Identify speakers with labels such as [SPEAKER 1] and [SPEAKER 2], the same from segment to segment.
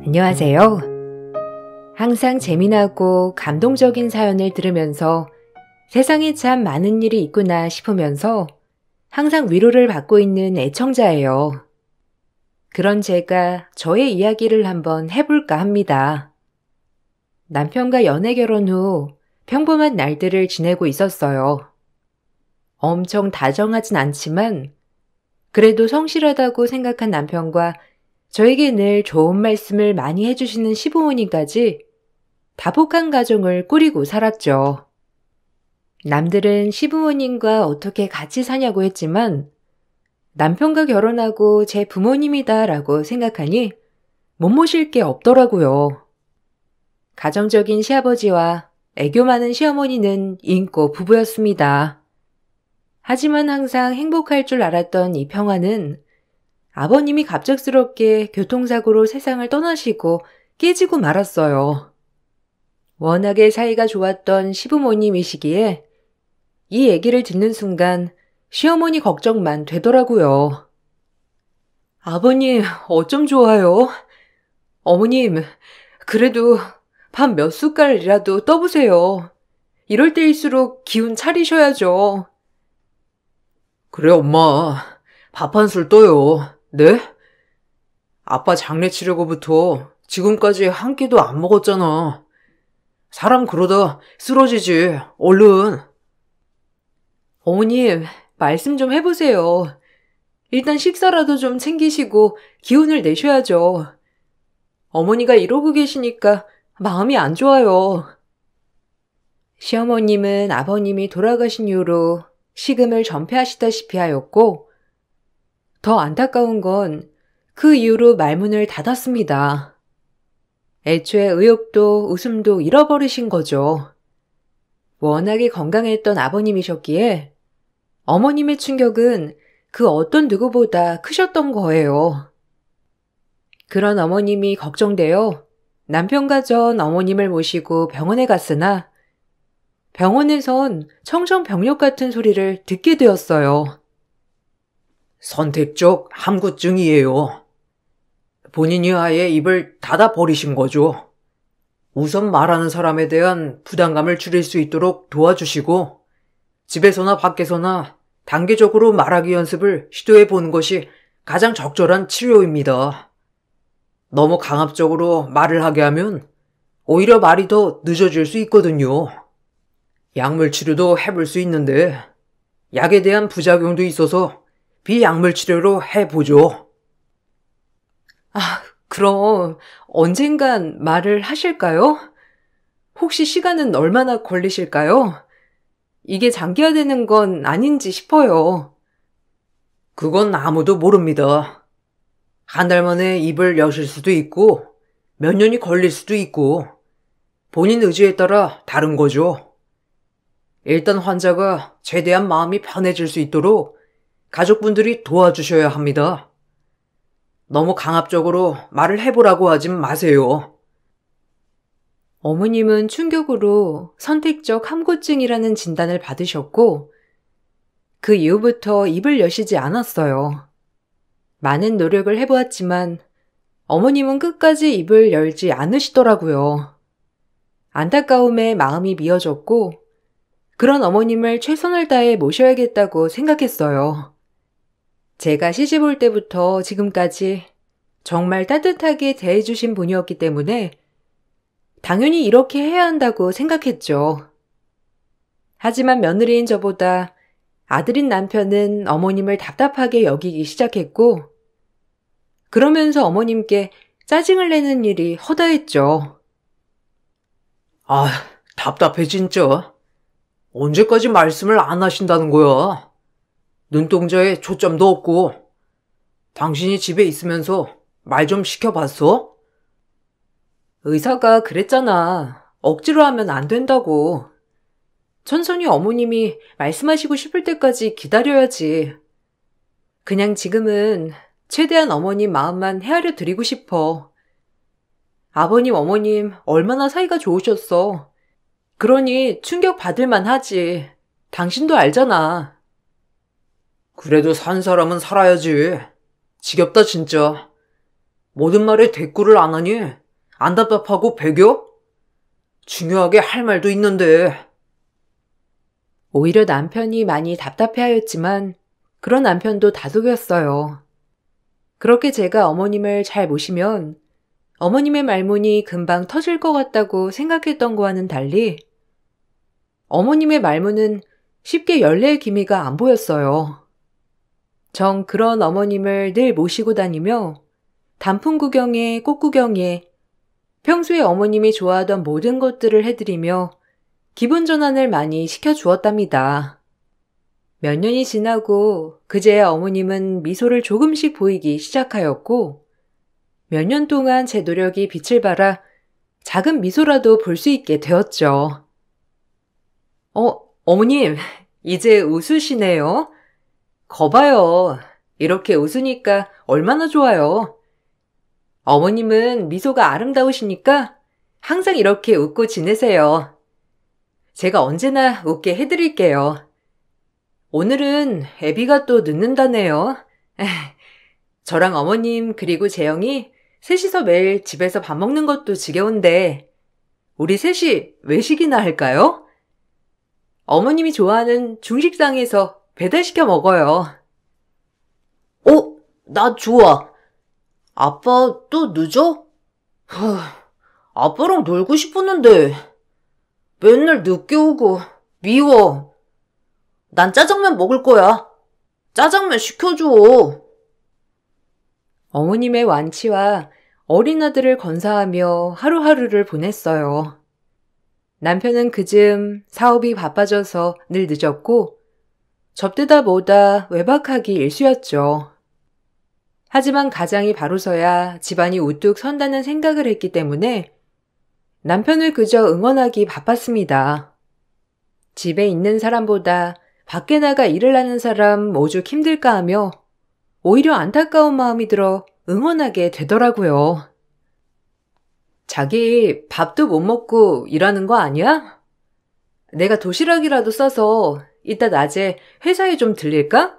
[SPEAKER 1] 안녕하세요. 항상 재미나고 감동적인 사연을 들으면서 세상에 참 많은 일이 있구나 싶으면서 항상 위로를 받고 있는 애청자예요. 그런 제가 저의 이야기를 한번 해볼까 합니다. 남편과 연애 결혼 후 평범한 날들을 지내고 있었어요. 엄청 다정하진 않지만 그래도 성실하다고 생각한 남편과 저에게 늘 좋은 말씀을 많이 해주시는 시부모님까지 다복한 가정을 꾸리고 살았죠. 남들은 시부모님과 어떻게 같이 사냐고 했지만 남편과 결혼하고 제 부모님이다 라고 생각하니 못 모실 게 없더라고요. 가정적인 시아버지와 애교 많은 시어머니는 인고 부부였습니다. 하지만 항상 행복할 줄 알았던 이 평화는 아버님이 갑작스럽게 교통사고로 세상을 떠나시고 깨지고 말았어요. 워낙에 사이가 좋았던 시부모님이시기에 이 얘기를 듣는 순간 시어머니 걱정만 되더라고요. 아버님, 어쩜 좋아요? 어머님, 그래도 밥 몇 숟갈이라도 떠보세요. 이럴 때일수록 기운 차리셔야죠.
[SPEAKER 2] 그래, 엄마. 밥 한 술 떠요. 네? 아빠 장례 치르고부터 지금까지 한 끼도 안 먹었잖아. 사람 그러다 쓰러지지. 얼른.
[SPEAKER 1] 어머님, 말씀 좀 해보세요. 일단 식사라도 좀 챙기시고 기운을 내셔야죠. 어머니가 이러고 계시니까 마음이 안 좋아요. 시어머님은 아버님이 돌아가신 이후로 식음을 전폐하시다시피 하였고 더 안타까운 건 그 이후로 말문을 닫았습니다. 애초에 의욕도 웃음도 잃어버리신 거죠. 워낙에 건강했던 아버님이셨기에 어머님의 충격은 그 어떤 누구보다 크셨던 거예요. 그런 어머님이 걱정되어 남편과 전 어머님을 모시고 병원에 갔으나 병원에선 청정병력 같은 소리를 듣게 되었어요.
[SPEAKER 2] 선택적 함구증이에요. 본인이 아예 입을 닫아버리신 거죠. 우선 말하는 사람에 대한 부담감을 줄일 수 있도록 도와주시고 집에서나 밖에서나 단계적으로 말하기 연습을 시도해 보는 것이 가장 적절한 치료입니다. 너무 강압적으로 말을 하게 하면 오히려 말이 더 늦어질 수 있거든요. 약물 치료도 해볼 수 있는데 약에 대한 부작용도 있어서 비약물 치료로 해보죠.
[SPEAKER 1] 그럼 언젠간 말을 하실까요? 혹시 시간은 얼마나 걸리실까요? 이게 장기화되는 건 아닌지 싶어요.
[SPEAKER 2] 그건 아무도 모릅니다. 한 달 만에 입을 여실 수도 있고 몇 년이 걸릴 수도 있고 본인 의지에 따라 다른 거죠. 일단 환자가 최대한 마음이 편해질 수 있도록 가족분들이 도와주셔야 합니다. 너무 강압적으로 말을 해보라고 하진 마세요.
[SPEAKER 1] 어머님은 충격으로 선택적 함구증이라는 진단을 받으셨고 그 이후부터 입을 여시지 않았어요. 많은 노력을 해보았지만 어머님은 끝까지 입을 열지 않으시더라고요. 안타까움에 마음이 미어졌고 그런 어머님을 최선을 다해 모셔야겠다고 생각했어요. 제가 시집 올 때부터 지금까지 정말 따뜻하게 대해주신 분이었기 때문에 당연히 이렇게 해야 한다고 생각했죠. 하지만 며느리인 저보다 아들인 남편은 어머님을 답답하게 여기기 시작했고 그러면서 어머님께 짜증을 내는 일이 허다했죠.
[SPEAKER 2] 답답해 진짜. 언제까지 말씀을 안 하신다는 거야? 눈동자에 초점도 없고. 당신이 집에 있으면서 말 좀 시켜봤어?
[SPEAKER 1] 의사가 그랬잖아. 억지로 하면 안 된다고. 천천히 어머님이 말씀하시고 싶을 때까지 기다려야지. 그냥 지금은 최대한 어머님 마음만 헤아려 드리고 싶어. 아버님, 어머님 얼마나 사이가 좋으셨어. 그러니 충격 받을만 하지. 당신도 알잖아.
[SPEAKER 2] 그래도 산 사람은 살아야지. 지겹다 진짜. 모든 말에 대꾸를 안 하니 안 답답하고 배겨? 중요하게 할 말도 있는데.
[SPEAKER 1] 오히려 남편이 많이 답답해하였지만 그런 남편도 다독였어요. 그렇게 제가 어머님을 잘 모시면 어머님의 말문이 금방 터질 것 같다고 생각했던 거와는 달리 어머님의 말문은 쉽게 열릴 기미가 안 보였어요. 전 그런 어머님을 늘 모시고 다니며 단풍 구경에 꽃 구경에 평소에 어머님이 좋아하던 모든 것들을 해드리며 기분 전환을 많이 시켜주었답니다. 몇 년이 지나고 그제야 어머님은 미소를 조금씩 보이기 시작하였고 몇 년 동안 제 노력이 빛을 발하 작은 미소라도 볼 수 있게 되었죠. 어머님, 이제 웃으시네요. 거봐요. 이렇게 웃으니까 얼마나 좋아요. 어머님은 미소가 아름다우시니까 항상 이렇게 웃고 지내세요. 제가 언제나 웃게 해드릴게요. 오늘은 애비가 또 늦는다네요. 저랑 어머님 그리고 재영이 셋이서 매일 집에서 밥 먹는 것도 지겨운데 우리 셋이 외식이나 할까요? 어머님이 좋아하는 중식당에서 배달시켜 먹어요.
[SPEAKER 2] 나 좋아. 아빠 또 늦어? 아빠랑 놀고 싶었는데 맨날 늦게 오고 미워. 난 짜장면 먹을 거야. 짜장면 시켜줘.
[SPEAKER 1] 어머님의 완치와 어린 아들을 건사하며 하루하루를 보냈어요. 남편은 그즘 사업이 바빠져서 늘 늦었고 접대다 뭐다 외박하기 일쑤였죠. 하지만 가장이 바로서야 집안이 우뚝 선다는 생각을 했기 때문에 남편을 그저 응원하기 바빴습니다. 집에 있는 사람보다 밖에 나가 일을 하는 사람 오죽 힘들까 하며 오히려 안타까운 마음이 들어 응원하게 되더라고요. 자기 밥도 못 먹고 일하는 거 아니야? 내가 도시락이라도 싸서 이따 낮에 회사에 좀 들릴까?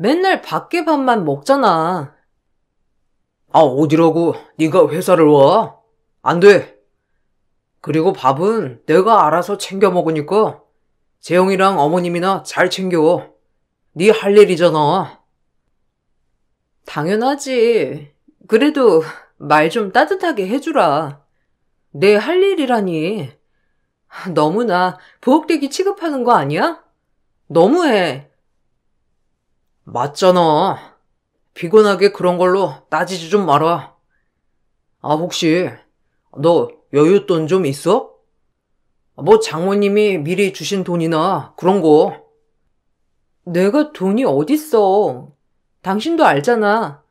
[SPEAKER 1] 맨날 밖에 밥만 먹잖아.
[SPEAKER 2] 어디라고 네가 회사를 와? 안 돼. 그리고 밥은 내가 알아서 챙겨 먹으니까 재영이랑 어머님이나 잘 챙겨. 네 할 일이잖아.
[SPEAKER 1] 당연하지. 그래도 말 좀 따뜻하게 해주라. 내 할 일이라니. 너무나 부엌대기 취급하는 거 아니야? 너무해.
[SPEAKER 2] 맞잖아. 피곤하게 그런 걸로 따지지 좀 마라. 혹시 너 여윳돈 좀 있어? 뭐 장모님이 미리 주신 돈이나 그런 거.
[SPEAKER 1] 내가 돈이 어딨어. 당신도 알잖아.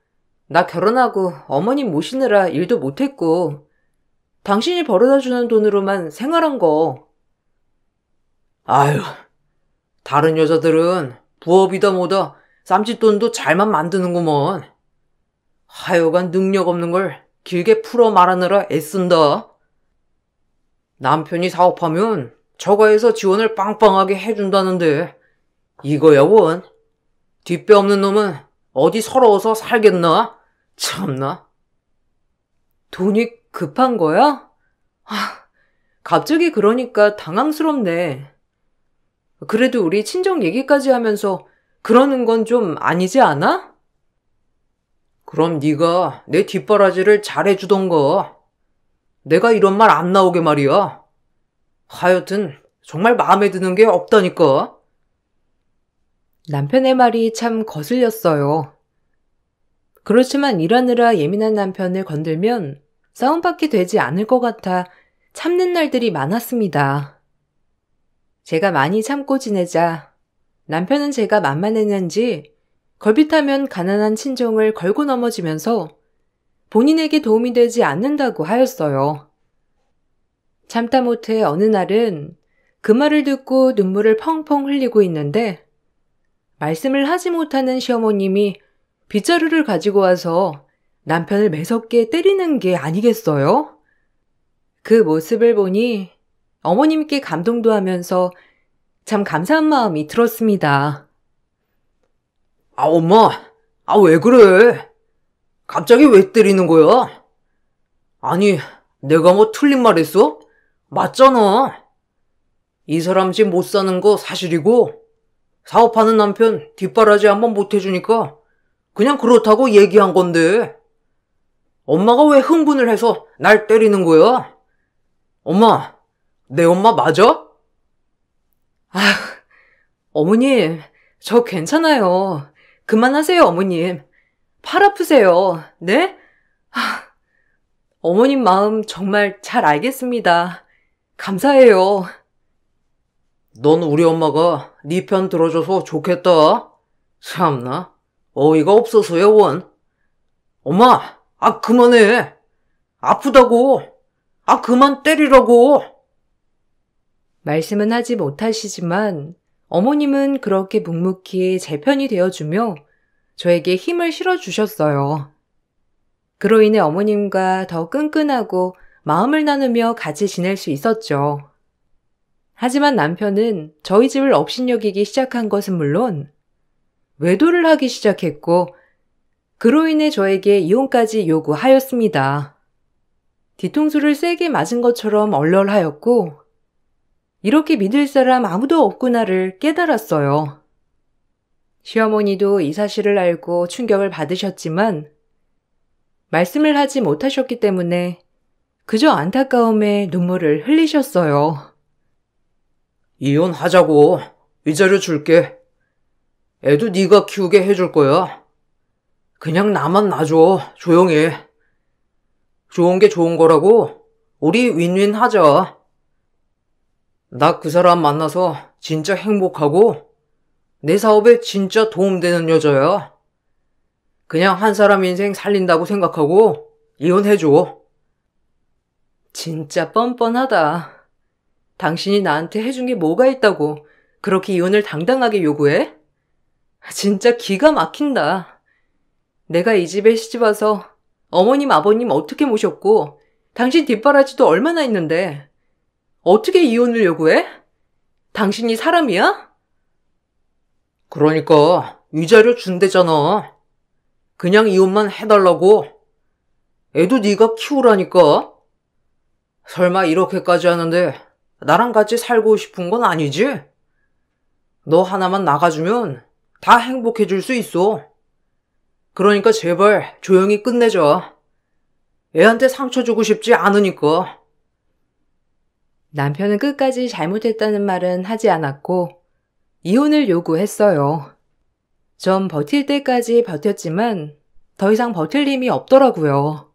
[SPEAKER 1] 나 결혼하고 어머님 모시느라 일도 못했고 당신이 벌어다주는 돈으로만 생활한 거.
[SPEAKER 2] 아유, 다른 여자들은 부업이다 뭐다 쌈짓돈도 잘만 만드는구먼. 하여간 능력 없는 걸 길게 풀어 말하느라 애쓴다. 남편이 사업하면 저가에서 지원을 빵빵하게 해준다는데 이거야 원. 뒷배 없는 놈은 어디 서러워서 살겠나? 참나.
[SPEAKER 1] 돈이 급한 거야? 갑자기 그러니까 당황스럽네. 그래도 우리 친정 얘기까지 하면서 그러는 건 좀 아니지 않아?
[SPEAKER 2] 그럼 네가 내 뒷바라지를 잘해주던가. 내가 이런 말 안 나오게 말이야. 하여튼 정말 마음에 드는 게 없다니까.
[SPEAKER 1] 남편의 말이 참 거슬렸어요. 그렇지만 일하느라 예민한 남편을 건들면 싸움밖에 되지 않을 것 같아 참는 날들이 많았습니다. 제가 많이 참고 지내자 남편은 제가 만만했는지 걸핏하면 가난한 친정을 걸고 넘어지면서 본인에게 도움이 되지 않는다고 하였어요. 참다 못해 어느 날은 그 말을 듣고 눈물을 펑펑 흘리고 있는데 말씀을 하지 못하는 시어머님이 빗자루를 가지고 와서 남편을 매섭게 때리는 게 아니겠어요? 그 모습을 보니 어머님께 감동도 하면서 참 감사한 마음이 들었습니다.
[SPEAKER 2] 엄마, 왜 그래? 갑자기 왜 때리는 거야? 아니, 내가 뭐 틀린 말 했어? 맞잖아. 이 사람 집 못 사는 거 사실이고, 사업하는 남편 뒷바라지 한번 못 해주니까 그냥 그렇다고 얘기한 건데, 엄마가 왜 흥분을 해서 날 때리는 거야? 엄마, 내 엄마 맞아?
[SPEAKER 1] 아, 어머님, 저 괜찮아요. 그만하세요, 어머님. 팔 아프세요. 네? 어머님 마음 정말 잘 알겠습니다. 감사해요.
[SPEAKER 2] 넌 우리 엄마가 네 편 들어줘서 좋겠다. 참나, 어이가 없어서요, 원. 엄마, 그만해. 아프다고. 그만 때리라고.
[SPEAKER 1] 말씀은 하지 못하시지만 어머님은 그렇게 묵묵히 제 편이 되어주며 저에게 힘을 실어주셨어요. 그로 인해 어머님과 더 끈끈하고 마음을 나누며 같이 지낼 수 있었죠. 하지만 남편은 저희 집을 업신여기기 시작한 것은 물론 외도를 하기 시작했고 그로 인해 저에게 이혼까지 요구하였습니다. 뒤통수를 세게 맞은 것처럼 얼얼하였고 이렇게 믿을 사람 아무도 없구나를 깨달았어요. 시어머니도 이 사실을 알고 충격을 받으셨지만 말씀을 하지 못하셨기 때문에 그저 안타까움에 눈물을 흘리셨어요.
[SPEAKER 2] 이혼하자고. 위자료 줄게. 애도 네가 키우게 해줄 거야. 그냥 나만 놔줘. 조용히. 좋은 게 좋은 거라고. 우리 윈윈 하자. 나 그 사람 만나서 진짜 행복하고 내 사업에 진짜 도움되는 여자야. 그냥 한 사람 인생 살린다고 생각하고 이혼해줘.
[SPEAKER 1] 진짜 뻔뻔하다. 당신이 나한테 해준 게 뭐가 있다고 그렇게 이혼을 당당하게 요구해? 진짜 기가 막힌다. 내가 이 집에 시집와서 어머님, 아버님 어떻게 모셨고 당신 뒷바라지도 얼마나 있는데 어떻게 이혼을 요구해? 당신이 사람이야?
[SPEAKER 2] 그러니까 위자료 준대잖아. 그냥 이혼만 해달라고. 애도 네가 키우라니까. 설마 이렇게까지 하는데 나랑 같이 살고 싶은 건 아니지? 너 하나만 나가주면 다 행복해질 수 있어. 그러니까 제발 조용히 끝내자. 애한테 상처 주고 싶지 않으니까.
[SPEAKER 1] 남편은 끝까지 잘못했다는 말은 하지 않았고 이혼을 요구했어요. 전 버틸 때까지 버텼지만 더 이상 버틸 힘이 없더라고요.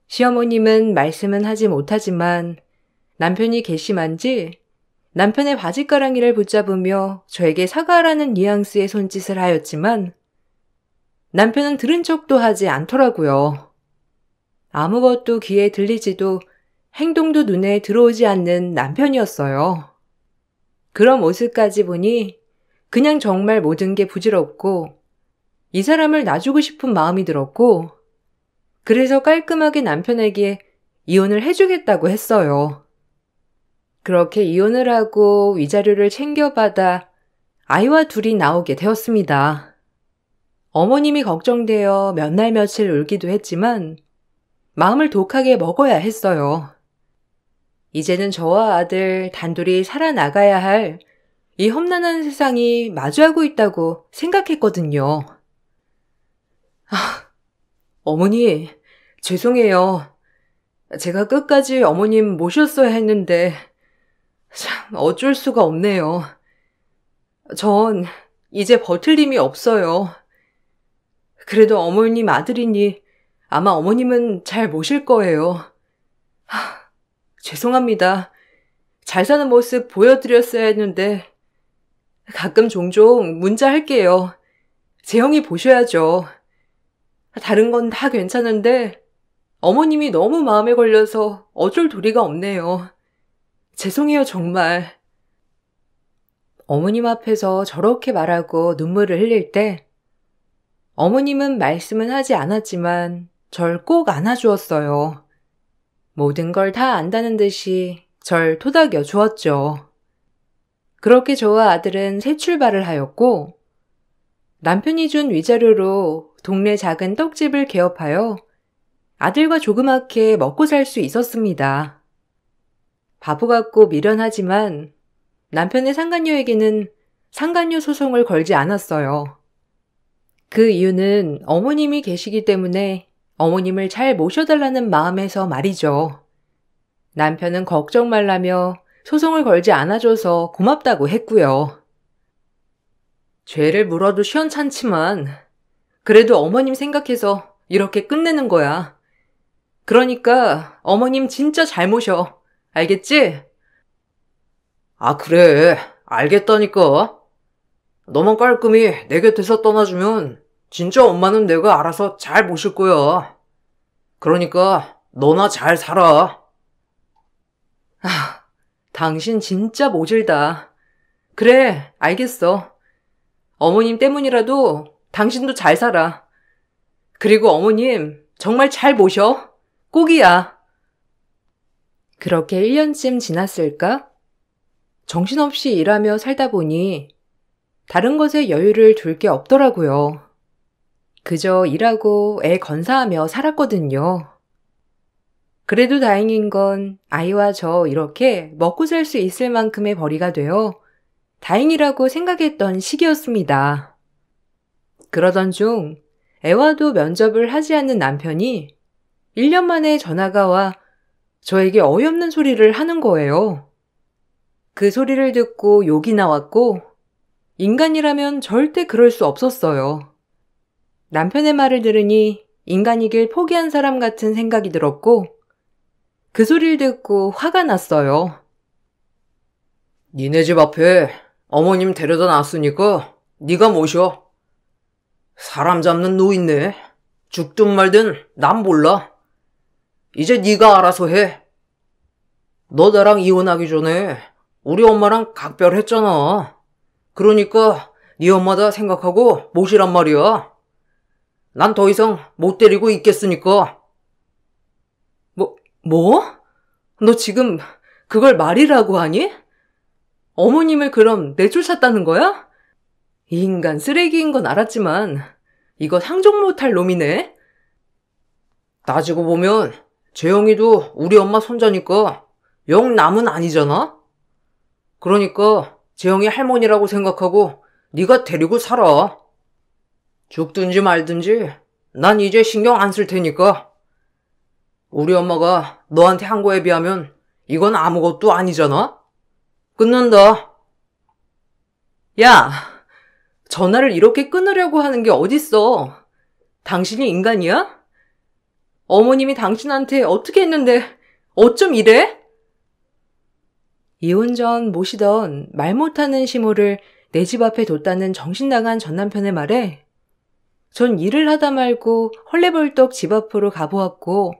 [SPEAKER 1] 시어머님은 말씀은 하지 못하지만 남편이 괘씸한지 남편의 바짓가랑이를 붙잡으며 저에게 사과하라는 뉘앙스의 손짓을 하였지만 남편은 들은 척도 하지 않더라고요. 아무것도 귀에 들리지도 행동도 눈에 들어오지 않는 남편이었어요. 그런 모습까지 보니 그냥 정말 모든 게 부질없고 이 사람을 놔주고 싶은 마음이 들었고 그래서 깔끔하게 남편에게 이혼을 해주겠다고 했어요. 그렇게 이혼을 하고 위자료를 챙겨받아 아이와 둘이 나오게 되었습니다. 어머님이 걱정되어 몇 날 며칠 울기도 했지만 마음을 독하게 먹어야 했어요. 이제는 저와 아들 단둘이 살아나가야 할 이 험난한 세상이 마주하고 있다고 생각했거든요. 어머니, 죄송해요. 제가 끝까지 어머님 모셨어야 했는데 참 어쩔 수가 없네요. 전 이제 버틸 힘이 없어요. 그래도 어머님 아들이니 아마 어머님은 잘 모실 거예요. 죄송합니다. 잘 사는 모습 보여드렸어야 했는데 가끔 종종 문자할게요. 재영이 보셔야죠. 다른 건 다 괜찮은데 어머님이 너무 마음에 걸려서 어쩔 도리가 없네요. 죄송해요, 정말. 어머님 앞에서 저렇게 말하고 눈물을 흘릴 때 어머님은 말씀은 하지 않았지만 절 꼭 안아주었어요. 모든 걸 다 안다는 듯이 절 토닥여 주었죠. 그렇게 저와 아들은 새 출발을 하였고 남편이 준 위자료로 동네 작은 떡집을 개업하여 아들과 조그맣게 먹고 살 수 있었습니다. 바보 같고 미련하지만 남편의 상간녀에게는 상간녀 소송을 걸지 않았어요. 그 이유는 어머님이 계시기 때문에 어머님을 잘 모셔달라는 마음에서 말이죠. 남편은 걱정 말라며 소송을 걸지 않아줘서 고맙다고 했고요. 죄를 물어도 시원찮지만 그래도 어머님 생각해서 이렇게 끝내는 거야. 그러니까 어머님 진짜 잘 모셔. 알겠지?
[SPEAKER 2] 아, 그래. 알겠다니까. 너만 깔끔히 내 곁에서 떠나주면 진짜 엄마는 내가 알아서 잘 모실 거야. 그러니까 너나 잘 살아.
[SPEAKER 1] 당신 진짜 모질다. 그래, 알겠어. 어머님 때문이라도 당신도 잘 살아. 그리고 어머님 정말 잘 모셔. 꼭이야. 그렇게 1년쯤 지났을까? 정신없이 일하며 살다 보니 다른 것에 여유를 둘 게 없더라고요. 그저 일하고 애 건사하며 살았거든요. 그래도 다행인 건 아이와 저 이렇게 먹고 살 수 있을 만큼의 벌이가 되어 다행이라고 생각했던 시기였습니다. 그러던 중 애와도 면접을 하지 않는 남편이 1년 만에 전화가 와 저에게 어이없는 소리를 하는 거예요. 그 소리를 듣고 욕이 나왔고 인간이라면 절대 그럴 수 없었어요. 남편의 말을 들으니 인간이길 포기한 사람 같은 생각이 들었고 그 소리를 듣고 화가 났어요.
[SPEAKER 2] 니네 집 앞에 어머님 데려다 놨으니까 네가 모셔. 사람 잡는 노인네. 죽든 말든 난 몰라. 이제 네가 알아서 해. 너 나랑 이혼하기 전에 우리 엄마랑 각별했잖아. 그러니까 네 엄마다 생각하고 모시란 말이야. 난 더 이상 못 데리고 있겠으니까.
[SPEAKER 1] 뭐? 너 지금 그걸 말이라고 하니? 어머님을 그럼 내쫓았다는 거야? 이 인간 쓰레기인 건 알았지만 이거 상종 못할 놈이네.
[SPEAKER 2] 따지고 보면 재영이도 우리 엄마 손자니까 영 남은 아니잖아? 그러니까 재영이 할머니라고 생각하고 네가 데리고 살아. 죽든지 말든지 난 이제 신경 안 쓸 테니까. 우리 엄마가 너한테 한 거에 비하면 이건 아무것도 아니잖아? 끊는다.
[SPEAKER 1] 야, 전화를 이렇게 끊으려고 하는 게 어딨어. 당신이 인간이야? 어머님이 당신한테 어떻게 했는데 어쩜 이래? 이혼 전 모시던 말 못하는 시모를 내 집 앞에 뒀다는 정신나간 전남편의 말에 전 일을 하다 말고 헐레벌떡 집 앞으로 가보았고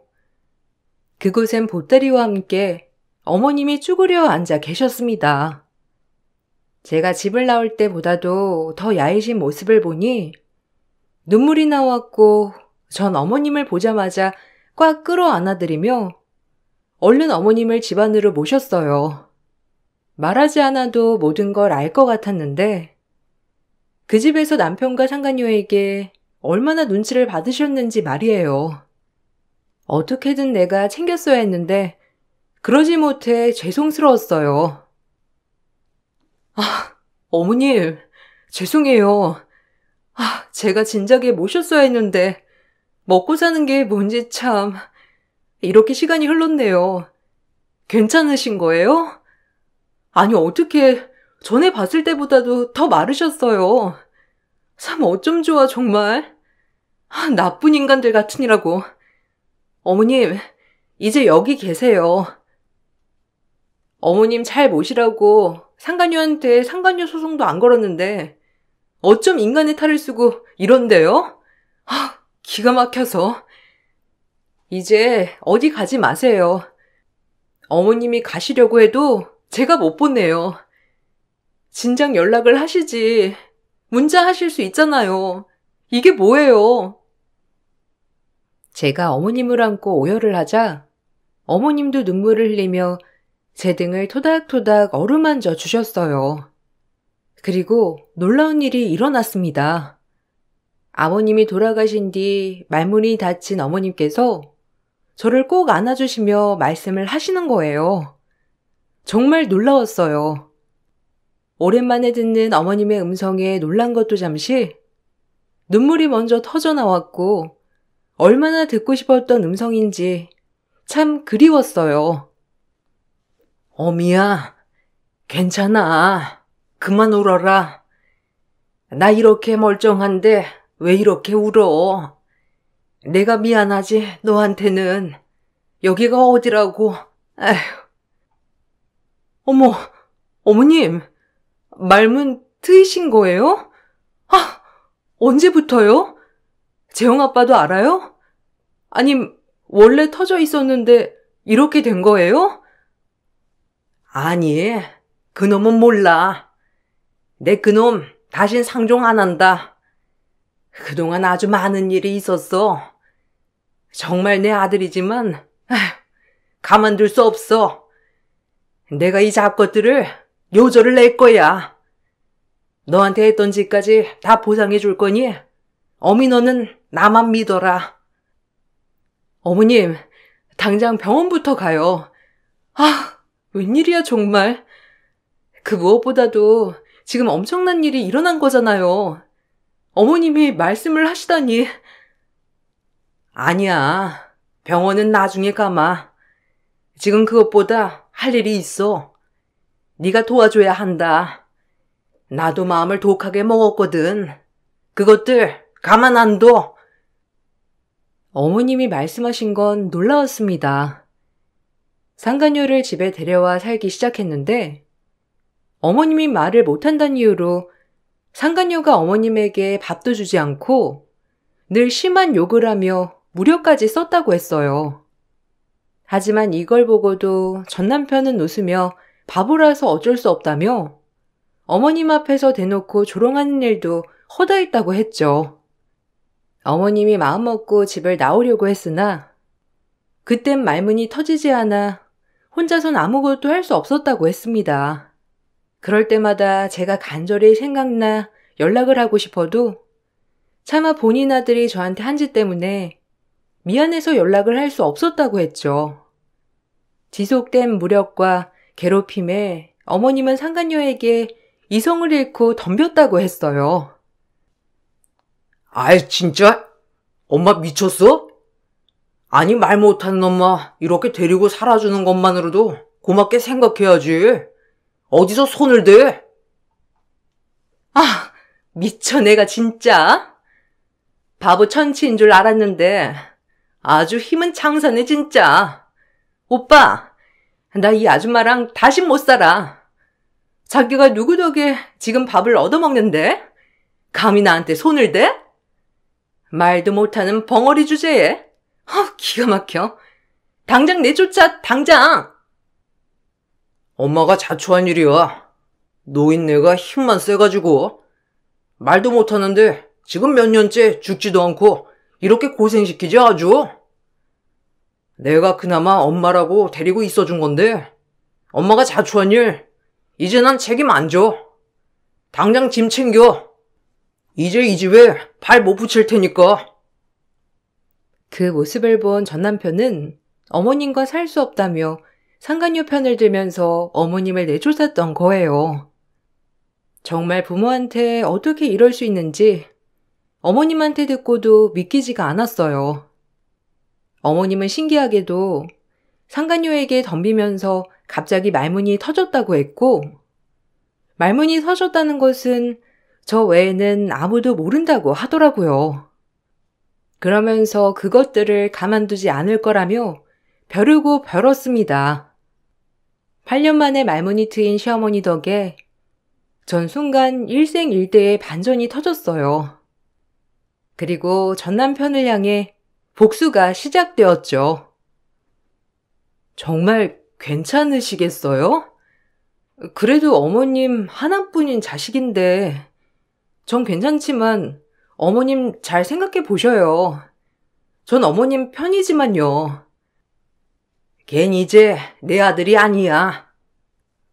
[SPEAKER 1] 그곳엔 보따리와 함께 어머님이 쭈그려 앉아 계셨습니다. 제가 집을 나올 때보다도 더 야이신 모습을 보니 눈물이 나왔고 전 어머님을 보자마자 꽉 끌어안아드리며 얼른 어머님을 집 안으로 모셨어요. 말하지 않아도 모든 걸 알 것 같았는데 그 집에서 남편과 상간녀에게 얼마나 눈치를 받으셨는지 말이에요. 어떻게든 내가 챙겼어야 했는데 그러지 못해 죄송스러웠어요. 어머님, 죄송해요. 제가 진작에 모셨어야 했는데 먹고 사는 게 뭔지 참 이렇게 시간이 흘렀네요. 괜찮으신 거예요? 아니 어떻게 전에 봤을 때보다도 더 마르셨어요. 참 어쩜 좋아 정말. 나쁜 인간들 같으니라고. 어머님, 이제 여기 계세요. 어머님 잘 모시라고 상간녀한테 상간녀 소송도 안 걸었는데 어쩜 인간의 탈을 쓰고 이런데요? 기가 막혀서. 이제 어디 가지 마세요. 어머님이 가시려고 해도 제가 못 보내요. 진작 연락을 하시지. 문자 하실 수 있잖아요. 이게 뭐예요? 제가 어머님을 안고 오열을 하자 어머님도 눈물을 흘리며 제 등을 토닥토닥 어루만져 주셨어요. 그리고 놀라운 일이 일어났습니다. 아버님이 돌아가신 뒤 말문이 닫힌 어머님께서 저를 꼭 안아주시며 말씀을 하시는 거예요. 정말 놀라웠어요. 오랜만에 듣는 어머님의 음성에 놀란 것도 잠시 눈물이 먼저 터져 나왔고 얼마나 듣고 싶었던 음성인지 참 그리웠어요.
[SPEAKER 2] 어미야, 괜찮아. 그만 울어라. 나 이렇게 멀쩡한데 왜 이렇게 울어? 내가 미안하지, 너한테는. 여기가 어디라고. 아휴.
[SPEAKER 1] 어머, 어머님, 말문 트이신 거예요? 아, 언제부터요? 재영 아빠도 알아요? 아님, 원래 터져 있었는데 이렇게 된 거예요?
[SPEAKER 2] 아니, 그놈은 몰라. 내 그놈 다신 상종 안 한다. 그동안 아주 많은 일이 있었어. 정말 내 아들이지만 가만둘 수 없어. 내가 이 잡것들을 요절을 낼 거야. 너한테 했던 짓까지 다 보상해 줄 거니 어미 너는 나만 믿어라.
[SPEAKER 1] 어머님, 당장 병원부터 가요. 아, 웬일이야 정말. 그 무엇보다도 지금 엄청난 일이 일어난 거잖아요. 어머님이 말씀을 하시다니.
[SPEAKER 2] 아니야. 병원은 나중에 가마. 지금 그것보다 할 일이 있어. 네가 도와줘야 한다. 나도 마음을 독하게 먹었거든. 그것들 가만 안 둬.
[SPEAKER 1] 어머님이 말씀하신 건 놀라웠습니다. 상간녀를 집에 데려와 살기 시작했는데 어머님이 말을 못한다는 이유로 상간녀가 어머님에게 밥도 주지 않고 늘 심한 욕을 하며 무료까지 썼다고 했어요. 하지만 이걸 보고도 전 남편은 웃으며 바보라서 어쩔 수 없다며 어머님 앞에서 대놓고 조롱하는 일도 허다했다고 했죠. 어머님이 마음먹고 집을 나오려고 했으나 그땐 말문이 터지지 않아 혼자선 아무것도 할 수 없었다고 했습니다. 그럴 때마다 제가 간절히 생각나 연락을 하고 싶어도 차마 본인 아들이 저한테 한 짓 때문에 미안해서 연락을 할 수 없었다고 했죠. 지속된 무력과 괴롭힘에 어머님은 상간녀에게 이성을 잃고 덤볐다고 했어요.
[SPEAKER 2] 아이, 진짜? 엄마 미쳤어? 아니, 말 못하는 엄마 이렇게 데리고 살아주는 것만으로도 고맙게 생각해야지. 어디서 손을 대?
[SPEAKER 1] 아, 미쳐 내가 진짜. 바보 천치인 줄 알았는데 아주 힘은 장사네 진짜. 오빠, 나 이 아줌마랑 다시 못 살아. 자기가 누구 덕에 지금 밥을 얻어먹는데 감히 나한테 손을 대? 말도 못하는 벙어리 주제에. 기가 막혀. 당장 내쫓아, 당장.
[SPEAKER 2] 엄마가 자초한 일이야. 노인네가 힘만 세가지고 말도 못하는데 지금 몇 년째 죽지도 않고 이렇게 고생시키지 아주. 내가 그나마 엄마라고 데리고 있어준 건데 엄마가 자초한 일 이제 난 책임 안 져. 당장 짐 챙겨. 이제 이 집에 발 못 붙일 테니까.
[SPEAKER 1] 그 모습을 본 전 남편은 어머님과 살 수 없다며 상간녀 편을 들면서 어머님을 내쫓았던 거예요. 정말 부모한테 어떻게 이럴 수 있는지 어머님한테 듣고도 믿기지가 않았어요. 어머님은 신기하게도 상간녀에게 덤비면서 갑자기 말문이 터졌다고 했고 말문이 터졌다는 것은 저 외에는 아무도 모른다고 하더라고요. 그러면서 그것들을 가만두지 않을 거라며 벼르고 벼렀습니다. 8년 만에 말문이 트인 시어머니 덕에 전 순간 일생일대의 반전이 터졌어요. 그리고 전 남편을 향해 복수가 시작되었죠. 정말 괜찮으시겠어요? 그래도 어머님 하나뿐인 자식인데 전 괜찮지만 어머님 잘 생각해 보셔요. 전 어머님 편이지만요.
[SPEAKER 2] 걘 이제 내 아들이 아니야.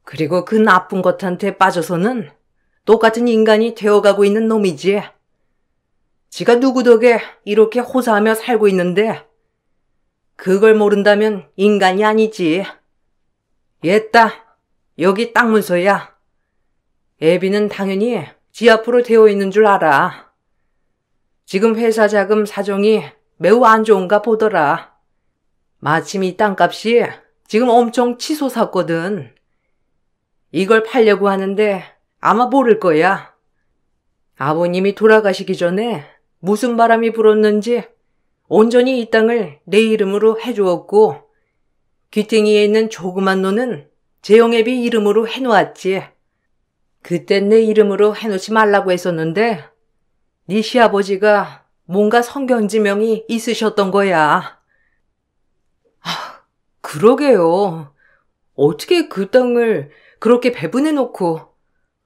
[SPEAKER 2] 그리고 그 나쁜 것한테 빠져서는 똑같은 인간이 되어가고 있는 놈이지. 지가 누구 덕에 이렇게 호사하며 살고 있는데 그걸 모른다면 인간이 아니지. 옛다. 여기 땅 문서야. 애비는 당연히 지 앞으로 되어 있는 줄 알아. 지금 회사 자금 사정이 매우 안 좋은가 보더라. 마침 이 땅값이 지금 엄청 치솟았거든. 이걸 팔려고 하는데 아마 모를 거야. 아버님이 돌아가시기 전에 무슨 바람이 불었는지 온전히 이 땅을 내 이름으로 해주었고 귀퉁이에 있는 조그만 노는 재영애비 이름으로 해놓았지. 그땐 내 이름으로 해놓지 말라고 했었는데 네 시아버지가 뭔가 성경지명이 있으셨던 거야. 그러게요. 어떻게 그 땅을 그렇게 배분해놓고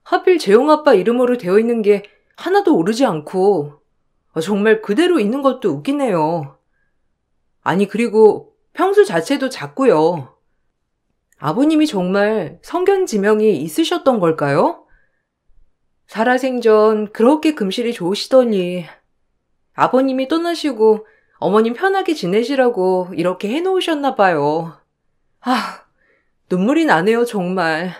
[SPEAKER 2] 하필 재용아빠 이름으로 되어 있는 게 하나도 오르지 않고 정말 그대로 있는 것도 웃기네요. 아니 그리고 평수 자체도 작고요. 아버님이 정말 성견지명이 있으셨던 걸까요? 살아생전 그렇게 금실이 좋으시더니 아버님이 떠나시고 어머님 편하게 지내시라고 이렇게 해놓으셨나 봐요. 눈물이 나네요 정말.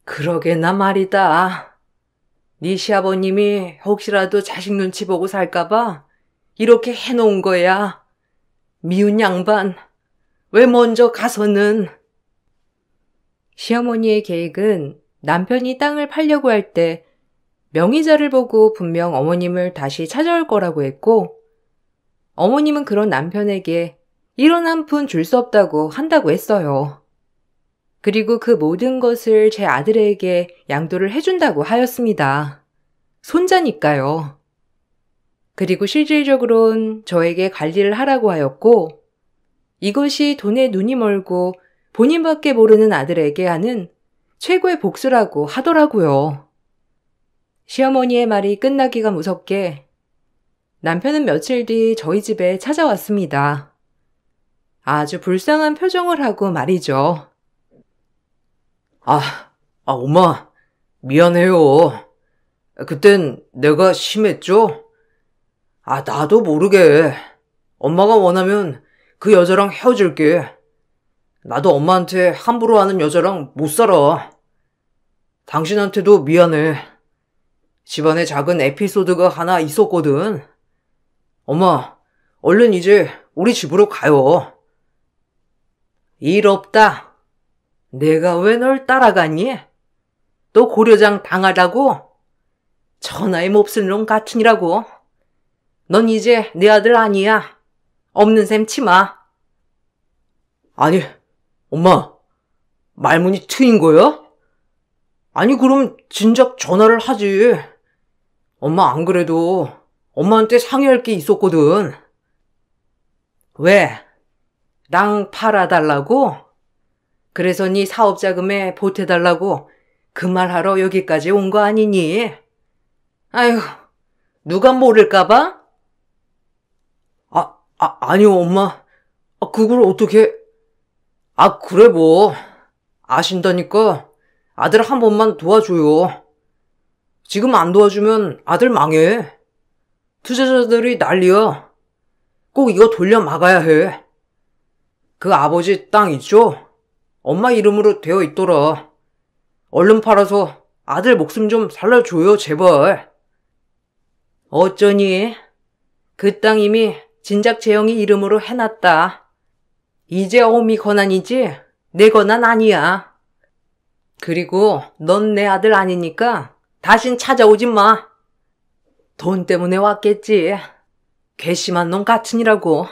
[SPEAKER 2] 그러게나 말이다. 네 시아버님이 혹시라도 자식 눈치 보고 살까봐 이렇게 해놓은 거야. 미운 양반. 왜 먼저 가서는.
[SPEAKER 1] 시어머니의 계획은 남편이 땅을 팔려고 할 때 명의자를 보고 분명 어머님을 다시 찾아올 거라고 했고 어머님은 그런 남편에게 1원 한 푼 줄 수 없다고 한다고 했어요. 그리고 그 모든 것을 제 아들에게 양도를 해준다고 하였습니다. 손자니까요. 그리고 실질적으론 저에게 관리를 하라고 하였고 이것이 돈에 눈이 멀고 본인밖에 모르는 아들에게 하는 최고의 복수라고 하더라고요. 시어머니의 말이 끝나기가 무섭게 남편은 며칠 뒤 저희 집에 찾아왔습니다. 아주 불쌍한 표정을 하고 말이죠.
[SPEAKER 2] 엄마, 미안해요. 그땐 내가 심했죠? 나도 모르게. 엄마가 원하면 그 여자랑 헤어질게. 나도 엄마한테 함부로 하는 여자랑 못 살아. 당신한테도 미안해. 집안에 작은 에피소드가 하나 있었거든. 엄마, 얼른 이제 우리 집으로 가요. 일 없다. 내가 왜 널 따라가니? 또 고려장 당하다고? 천하의 몹쓸 놈 같으니라고. 넌 이제 내 아들 아니야. 없는 셈 치마. 아니, 엄마, 말문이 트인 거야? 아니, 그럼 진작 전화를 하지. 엄마 안 그래도 엄마한테 상의할 게 있었거든. 왜? 땅 팔아달라고? 그래서 네 사업자금에 보태달라고 그 말하러 여기까지 온 거 아니니? 아휴, 누가 모를까봐? 아니요, 엄마. 그걸 어떻게... 그래 뭐. 아신다니까 아들 한 번만 도와줘요. 지금 안 도와주면 아들 망해. 투자자들이 난리야. 꼭 이거 돌려 막아야 해. 그 아버지 땅 있죠? 엄마 이름으로 되어 있더라. 얼른 팔아서 아들 목숨 좀 살려줘요, 제발. 어쩌니? 그 땅 이미 진작 재영이 이름으로 해놨다. 이제 어미 권한이지 내 권한 아니야. 그리고 넌 내 아들 아니니까 다신 찾아오지 마. 돈 때문에 왔겠지. 괘씸한 놈 같으니라고.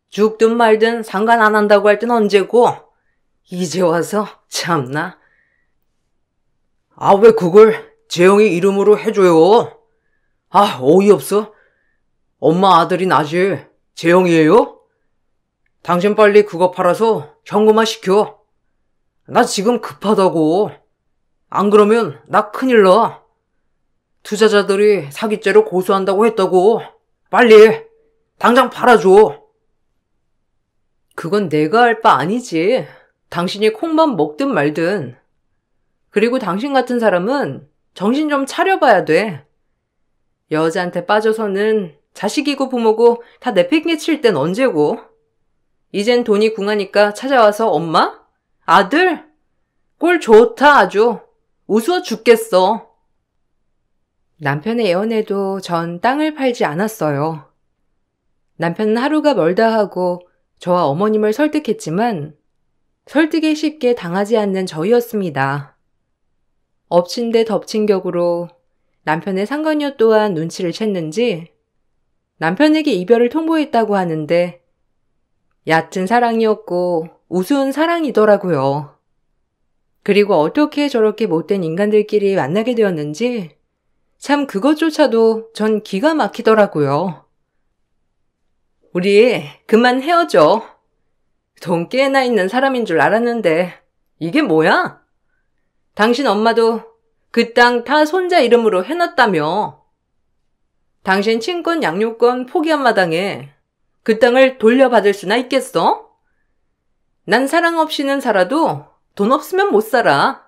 [SPEAKER 2] 죽든 말든 상관 안 한다고 할 땐 언제고 이제 와서 참나. 왜 그걸 재영이 이름으로 해줘요? 어이없어. 엄마 아들이 나지 재영이에요? 당신 빨리 그거 팔아서 현금화 시켜. 나 지금 급하다고. 안 그러면 나 큰일 나. 투자자들이 사기죄로 고소한다고 했다고. 빨리 당장 팔아줘.
[SPEAKER 1] 그건 내가 할 바 아니지. 당신이 콩만 먹든 말든. 그리고 당신 같은 사람은 정신 좀 차려봐야 돼. 여자한테 빠져서는 자식이고 부모고 다 내팽개칠 땐 언제고. 이젠 돈이 궁하니까 찾아와서 엄마? 아들? 꼴 좋다 아주. 우스워 죽겠어. 남편의 애원에도 전 땅을 팔지 않았어요. 남편은 하루가 멀다 하고 저와 어머님을 설득했지만 설득에 쉽게 당하지 않는 저희였습니다. 엎친 데 덮친 격으로 남편의 상간녀 또한 눈치를 챘는지 남편에게 이별을 통보했다고 하는데 얕은 사랑이었고 우스운 사랑이더라고요. 그리고 어떻게 저렇게 못된 인간들끼리 만나게 되었는지 참 그것조차도 전 기가 막히더라고요. 우리 그만 헤어져. 돈 꽤나 있는 사람인 줄 알았는데 이게 뭐야? 당신 엄마도 그 땅 다 손자 이름으로 해놨다며. 당신 친권 양육권 포기한 마당에 그 땅을 돌려받을 수나 있겠어? 난 사랑 없이는 살아도 돈 없으면 못 살아.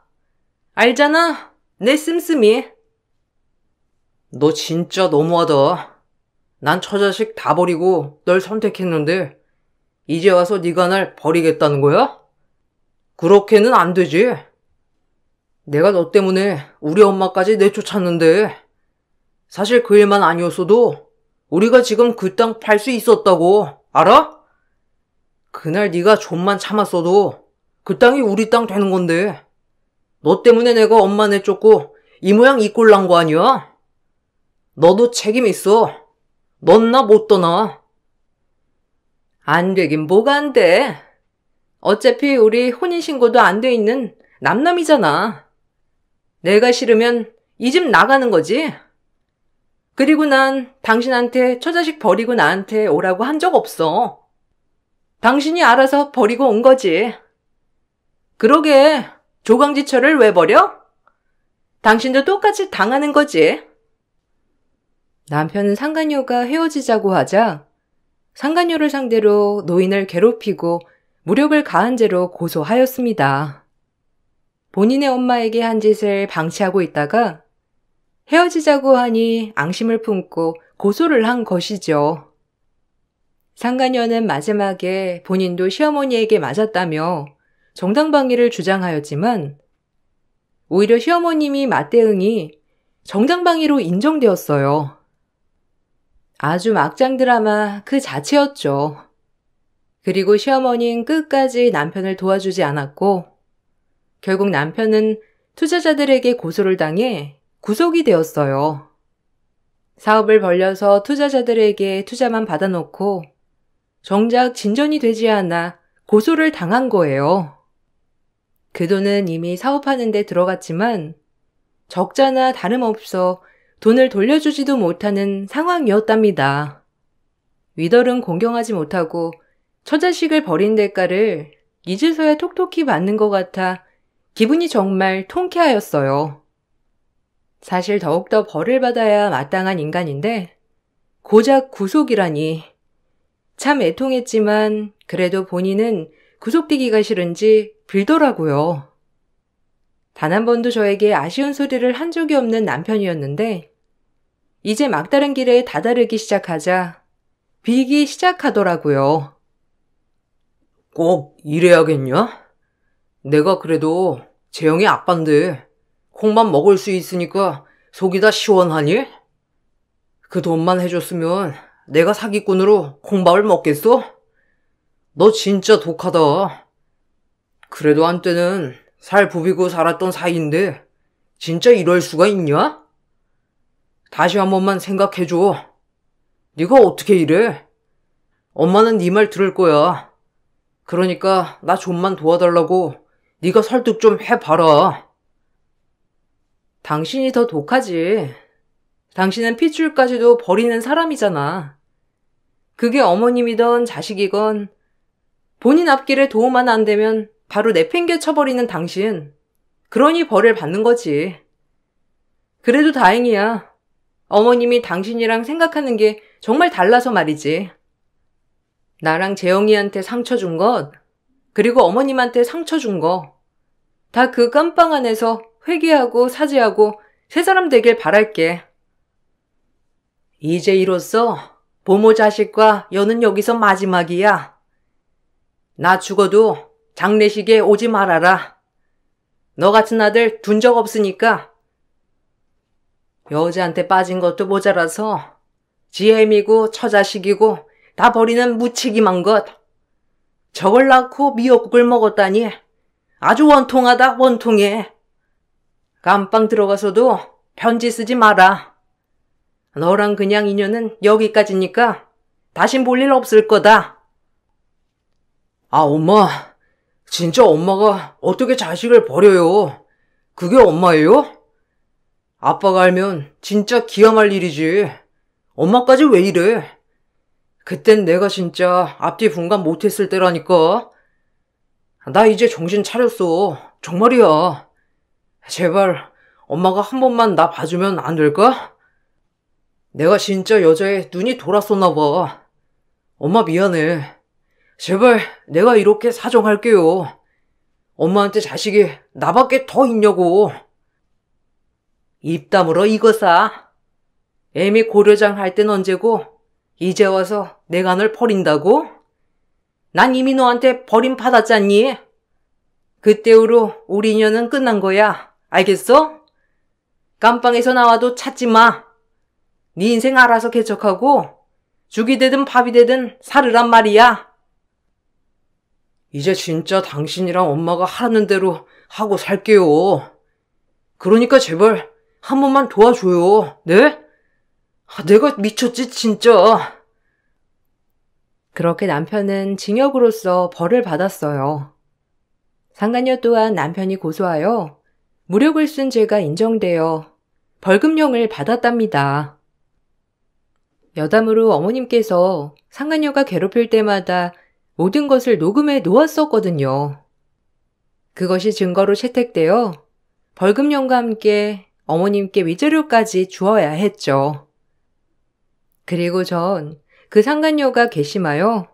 [SPEAKER 1] 알잖아, 내 씀씀이.
[SPEAKER 2] 너 진짜 너무하다. 난 처자식 다 버리고 널 선택했는데 이제 와서 네가 날 버리겠다는 거야? 그렇게는 안 되지. 내가 너 때문에 우리 엄마까지 내쫓았는데 사실 그 일만 아니었어도 우리가 지금 그 땅 팔 수 있었다고, 알아? 그날 네가 좀만 참았어도 그 땅이 우리 땅 되는 건데 너 때문에 내가 엄마 내쫓고 이 모양 이 꼴 난 거 아니야? 너도 책임 있어. 넌 나 못 떠나.
[SPEAKER 1] 안 되긴 뭐가 안 돼. 어차피 우리 혼인신고도 안 돼 있는 남남이잖아. 내가 싫으면 이 집 나가는 거지. 그리고 난 당신한테 처자식 버리고 나한테 오라고 한 적 없어. 당신이 알아서 버리고 온 거지. 그러게 조강지철을 왜 버려? 당신도 똑같이 당하는 거지. 남편은 상간녀가 헤어지자고 하자 상간녀를 상대로 노인을 괴롭히고 무력을 가한 죄로 고소하였습니다. 본인의 엄마에게 한 짓을 방치하고 있다가 헤어지자고 하니 앙심을 품고 고소를 한 것이죠. 상간녀는 마지막에 본인도 시어머니에게 맞았다며 정당방위를 주장하였지만 오히려 시어머님이 맞대응이 정당방위로 인정되었어요. 아주 막장 드라마 그 자체였죠. 그리고 시어머니는 끝까지 남편을 도와주지 않았고 결국 남편은 투자자들에게 고소를 당해 구속이 되었어요. 사업을 벌려서 투자자들에게 투자만 받아놓고 정작 진전이 되지 않아 고소를 당한 거예요. 그 돈은 이미 사업하는 데 들어갔지만 적자나 다름없어 돈을 돌려주지도 못하는 상황이었답니다. 위덜은 공경하지 못하고 처자식을 버린 대가를 이제서야 톡톡히 받는 것 같아 기분이 정말 통쾌하였어요. 사실 더욱더 벌을 받아야 마땅한 인간인데 고작 구속이라니. 참 애통했지만 그래도 본인은 구속되기가 싫은지 빌더라고요. 단 한 번도 저에게 아쉬운 소리를 한 적이 없는 남편이었는데 이제 막다른 길에 다다르기 시작하자 빌기 시작하더라고요.
[SPEAKER 2] 꼭 이래야겠냐? 내가 그래도 재영이 아빠인데 콩밥 먹을 수 있으니까 속이 다 시원하니? 그 돈만 해줬으면 내가 사기꾼으로 콩밥을 먹겠어? 너 진짜 독하다. 그래도 한때는 살 부비고 살았던 사이인데 진짜 이럴 수가 있냐? 다시 한 번만 생각해줘. 네가 어떻게 이래? 엄마는 네 말 들을 거야. 그러니까 나 좀만 도와달라고 네가 설득 좀 해봐라.
[SPEAKER 1] 당신이 더 독하지. 당신은 핏줄까지도 버리는 사람이잖아. 그게 어머님이건 자식이건 본인 앞길에 도움 하나 안 되면 바로 내팽개 쳐버리는 당신. 그러니 벌을 받는 거지. 그래도 다행이야. 어머님이 당신이랑 생각하는 게 정말 달라서 말이지. 나랑 재영이한테 상처 준 것, 그리고 어머님한테 상처 준 거, 다 그 깜빵 안에서 회개하고 사죄하고 새 사람 되길 바랄게.
[SPEAKER 2] 이제 이로써 부모 자식과 여는 여기서 마지막이야. 나 죽어도 장례식에 오지 말아라. 너 같은 아들 둔 적 없으니까. 여자한테 빠진 것도 모자라서 지 애미고 처자식이고 다 버리는 무책임한 것. 저걸 낳고 미역국을 먹었다니 아주 원통하다 원통해. 감방 들어가서도 편지 쓰지 마라. 너랑 그냥 인연은 여기까지니까 다신 볼 일 없을 거다. 아, 엄마. 진짜 엄마가 어떻게 자식을 버려요? 그게 엄마예요? 아빠가 알면 진짜 기가 말 일이지. 엄마까지 왜 이래? 그땐 내가 진짜 앞뒤 분간 못했을 때라니까. 나 이제 정신 차렸어. 정말이야. 제발 엄마가 한 번만 나 봐주면 안 될까? 내가 진짜 여자에 눈이 돌았었나 봐. 엄마 미안해. 제발 내가 이렇게 사정할게요. 엄마한테 자식이 나밖에 더 있냐고. 입 다물어 이거 싸. 애미 고려장 할 땐 언제고 이제 와서 내가 널 버린다고? 난 이미 너한테 버림받았잖니? 그때후로 우리 인연은 끝난 거야. 알겠어? 깜빵에서 나와도 찾지 마. 네 인생 알아서 개척하고 죽이 되든 밥이 되든 살으란 말이야. 이제 진짜 당신이랑 엄마가 하라는 대로 하고 살게요. 그러니까 제발 한 번만 도와줘요. 네? 내가 미쳤지 진짜.
[SPEAKER 1] 그렇게 남편은 징역으로서 벌을 받았어요. 상간녀 또한 남편이 고소하여 무력을 쓴 죄가 인정되어 벌금형을 받았답니다. 여담으로 어머님께서 상간녀가 괴롭힐 때마다 모든 것을 녹음해 놓았었거든요. 그것이 증거로 채택되어 벌금형과 함께 어머님께 위자료까지 주어야 했죠. 그리고 전 그 상간녀가 괘씸하여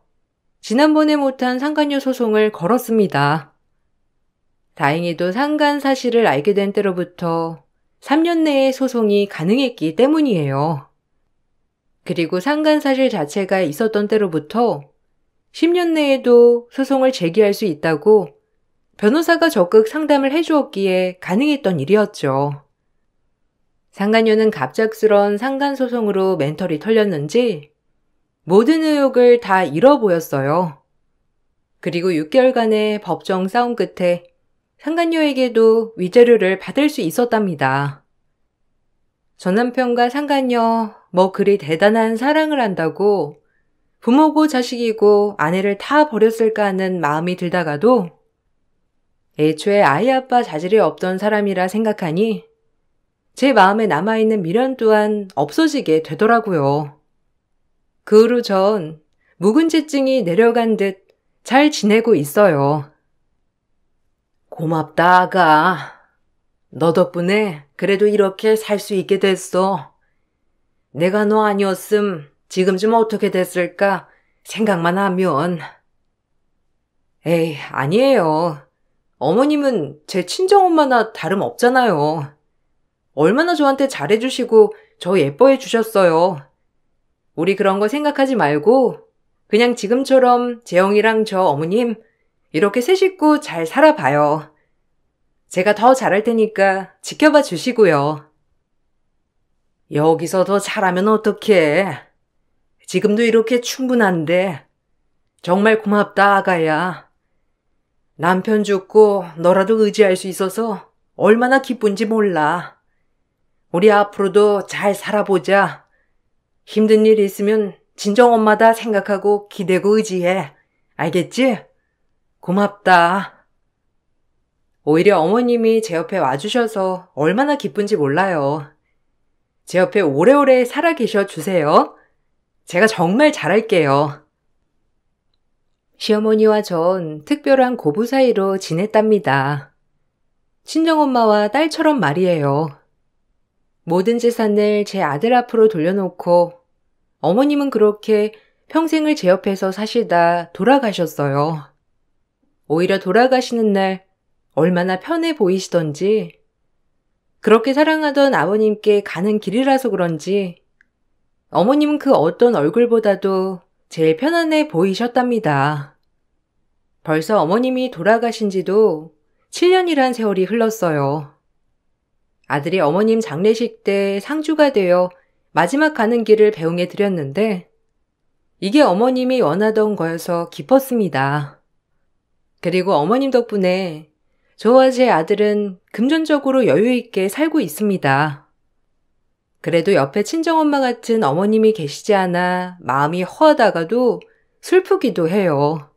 [SPEAKER 1] 지난번에 못한 상간녀 소송을 걸었습니다. 다행히도 상간 사실을 알게 된 때로부터 3년 내에 소송이 가능했기 때문이에요. 그리고 상간 사실 자체가 있었던 때로부터 10년 내에도 소송을 제기할 수 있다고 변호사가 적극 상담을 해주었기에 가능했던 일이었죠. 상간녀는 갑작스런 상간소송으로 멘털이 털렸는지 모든 의욕을 다 잃어보였어요. 그리고 6개월간의 법정 싸움 끝에 상간녀에게도 위자료를 받을 수 있었답니다. 전 남편과 상간녀 뭐 그리 대단한 사랑을 한다고 부모고 자식이고 아내를 다 버렸을까 하는 마음이 들다가도 애초에 아이 아빠 자질이 없던 사람이라 생각하니 제 마음에 남아있는 미련 또한 없어지게 되더라고요. 그 후로 전 묵은지증이 내려간 듯 잘 지내고 있어요.
[SPEAKER 2] 고맙다, 아가. 너 덕분에 그래도 이렇게 살 수 있게 됐어. 내가 너 아니었음 지금쯤 어떻게 됐을까 생각만 하면.
[SPEAKER 1] 에이, 아니에요. 어머님은 제 친정엄마나 다름없잖아요. 얼마나 저한테 잘해주시고 저 예뻐해 주셨어요. 우리 그런 거 생각하지 말고 그냥 지금처럼 재영이랑 저 어머님 이렇게 새 식구 잘 살아봐요. 제가 더 잘할 테니까 지켜봐 주시고요.
[SPEAKER 2] 여기서 더 잘하면 어떡해. 지금도 이렇게 충분한데. 정말 고맙다, 아가야. 남편 죽고 너라도 의지할 수 있어서 얼마나 기쁜지 몰라. 우리 앞으로도 잘 살아보자. 힘든 일 있으면 친정엄마다 생각하고 기대고 의지해. 알겠지? 고맙다.
[SPEAKER 1] 오히려 어머님이 제 옆에 와주셔서 얼마나 기쁜지 몰라요. 제 옆에 오래오래 살아계셔 주세요. 제가 정말 잘할게요. 시어머니와 전 특별한 고부 사이로 지냈답니다. 친정엄마와 딸처럼 말이에요. 모든 재산을 제 아들 앞으로 돌려놓고 어머님은 그렇게 평생을 제 옆에서 사시다 돌아가셨어요. 오히려 돌아가시는 날 얼마나 편해 보이시던지 그렇게 사랑하던 아버님께 가는 길이라서 그런지 어머님은 그 어떤 얼굴보다도 제일 편안해 보이셨답니다. 벌써 어머님이 돌아가신 지도 7년이란 세월이 흘렀어요. 아들이 어머님 장례식 때 상주가 되어 마지막 가는 길을 배웅해 드렸는데 이게 어머님이 원하던 거여서 기뻤습니다. 그리고 어머님 덕분에 저와 제 아들은 금전적으로 여유 있게 살고 있습니다. 그래도 옆에 친정엄마 같은 어머님이 계시지 않아 마음이 허하다가도 슬프기도 해요.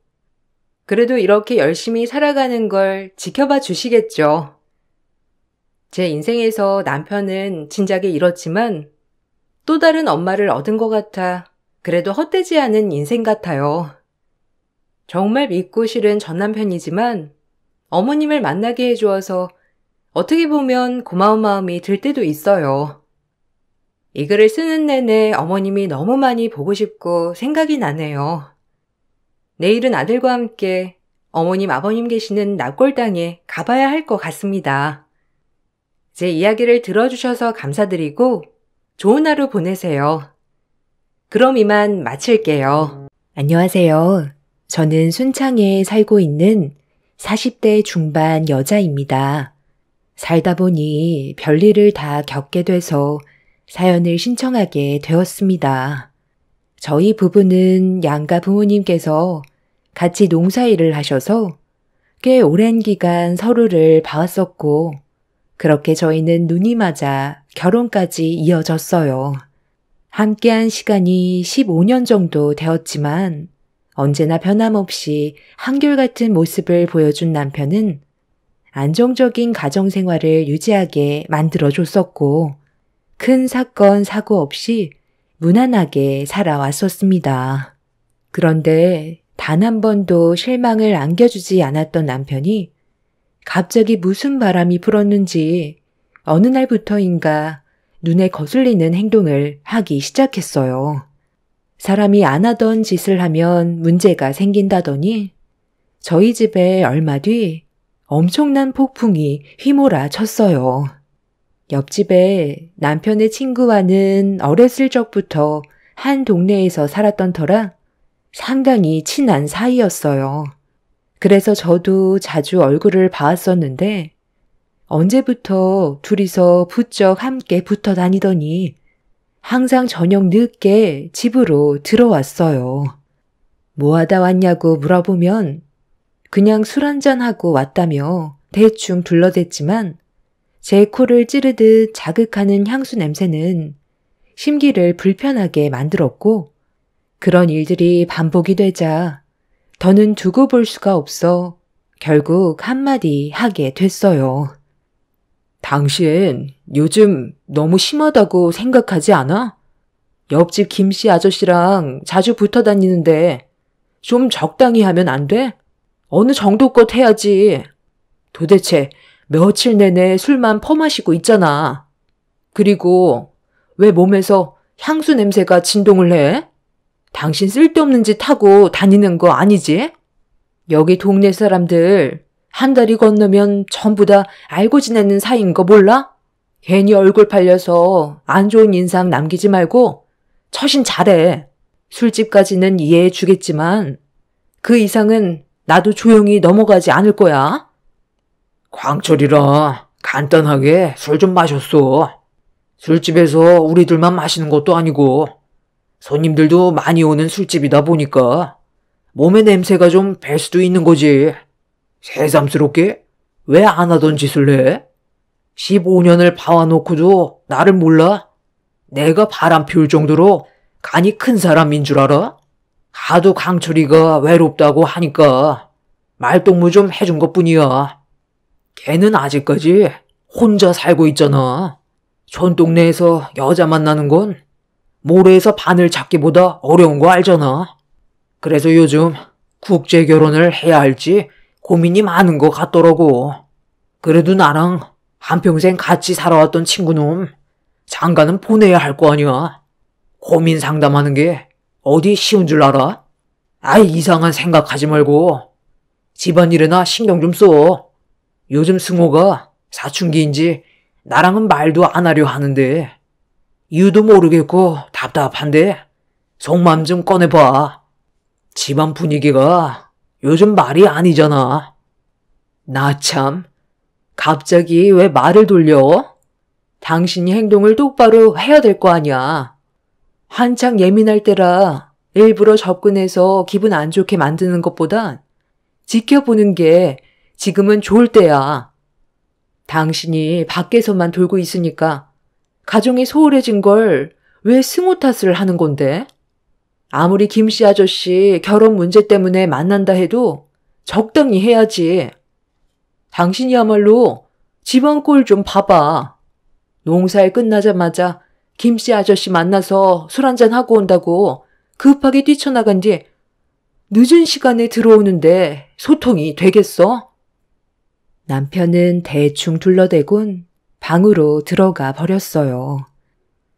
[SPEAKER 1] 그래도 이렇게 열심히 살아가는 걸 지켜봐 주시겠죠. 제 인생에서 남편은 진작에 잃었지만 또 다른 엄마를 얻은 것 같아 그래도 헛되지 않은 인생 같아요. 정말 믿고 싫은 전 남편이지만 어머님을 만나게 해주어서 어떻게 보면 고마운 마음이 들 때도 있어요. 이 글을 쓰는 내내 어머님이 너무 많이 보고 싶고 생각이 나네요. 내일은 아들과 함께 어머님 아버님 계시는 납골당에 가봐야 할 것 같습니다. 제 이야기를 들어주셔서 감사드리고 좋은 하루 보내세요. 그럼 이만 마칠게요. 안녕하세요. 저는 순창에 살고 있는 40대 중반 여자입니다. 살다 보니 별일을 다 겪게 돼서 사연을 신청하게 되었습니다. 저희 부부는 양가 부모님께서 같이 농사일을 하셔서 꽤 오랜 기간 서로를 봐왔었고 그렇게 저희는 눈이 맞아 결혼까지 이어졌어요. 함께한 시간이 15년 정도 되었지만 언제나 변함없이 한결같은 모습을 보여준 남편은 안정적인 가정생활을 유지하게 만들어줬었고 큰 사건, 사고 없이 무난하게 살아왔었습니다. 그런데 단 한 번도 실망을 안겨주지 않았던 남편이 갑자기 무슨 바람이 불었는지 어느 날부터인가 눈에 거슬리는 행동을 하기 시작했어요. 사람이 안 하던 짓을 하면 문제가 생긴다더니 저희 집에 얼마 뒤 엄청난 폭풍이 휘몰아쳤어요. 옆집에 남편의 친구와는 어렸을 적부터 한 동네에서 살았던 터라 상당히 친한 사이였어요. 그래서 저도 자주 얼굴을 봐왔었는데 언제부터 둘이서 부쩍 함께 붙어 다니더니 항상 저녁 늦게 집으로 들어왔어요. 뭐 하다 왔냐고 물어보면 그냥 술 한잔하고 왔다며 대충 둘러댔지만 제 코를 찌르듯 자극하는 향수 냄새는 심기를 불편하게 만들었고 그런 일들이 반복이 되자 더는 두고 볼 수가 없어 결국 한마디 하게 됐어요.
[SPEAKER 2] 당신 요즘 너무 심하다고 생각하지 않아? 옆집 김씨 아저씨랑 자주 붙어 다니는데 좀 적당히 하면 안 돼? 어느 정도껏 해야지. 도대체 며칠 내내 술만 퍼마시고 있잖아. 그리고 왜 몸에서 향수 냄새가 진동을 해? 당신 쓸데없는 짓 하고 다니는 거 아니지? 여기 동네 사람들 한 달이 건너면 전부 다 알고 지내는 사이인 거 몰라? 괜히 얼굴 팔려서 안 좋은 인상 남기지 말고 처신 잘해. 술집까지는 이해해 주겠지만 그 이상은 나도 조용히 넘어가지 않을 거야. 광철이라 간단하게 술 좀 마셨어. 술집에서 우리들만 마시는 것도 아니고 손님들도 많이 오는 술집이다 보니까 몸에 냄새가 좀 배 수도 있는 거지. 새삼스럽게 왜 안 하던 짓을 해? 15년을 봐와놓고도 나를 몰라? 내가 바람 피울 정도로 간이 큰 사람인 줄 알아? 하도 강철이가 외롭다고 하니까 말동무 좀 해준 것뿐이야. 걔는 아직까지 혼자 살고 있잖아. 촌동네에서 여자 만나는 건 모래에서 바늘 찾기보다 어려운 거 알잖아. 그래서 요즘 국제 결혼을 해야 할지 고민이 많은 것 같더라고. 그래도 나랑 한평생 같이 살아왔던 친구놈 장가는 보내야 할 거 아니야. 고민 상담하는 게 어디 쉬운 줄 알아? 아이 이상한 생각하지 말고 집안일에나 신경 좀 써. 요즘 승호가 사춘기인지 나랑은 말도 안 하려 하는데 이유도 모르겠고 답답한데 속마음 좀 꺼내봐. 집안 분위기가 요즘 말이 아니잖아. 나 참, 갑자기 왜 말을 돌려? 당신이 행동을 똑바로 해야 될 거 아니야. 한창 예민할 때라 일부러 접근해서 기분 안 좋게 만드는 것보단 지켜보는 게 지금은 좋을 때야. 당신이 밖에서만 돌고 있으니까 가정이 소홀해진 걸 왜 스무 탓을 하는 건데? 아무리 김씨 아저씨 결혼 문제 때문에 만난다 해도 적당히 해야지. 당신이야말로 집안 꼴 좀 봐봐. 농사일 끝나자마자 김씨 아저씨 만나서 술 한잔 하고 온다고 급하게 뛰쳐나간 뒤 늦은 시간에 들어오는데 소통이 되겠어? 남편은 대충 둘러대곤 방으로 들어가 버렸어요.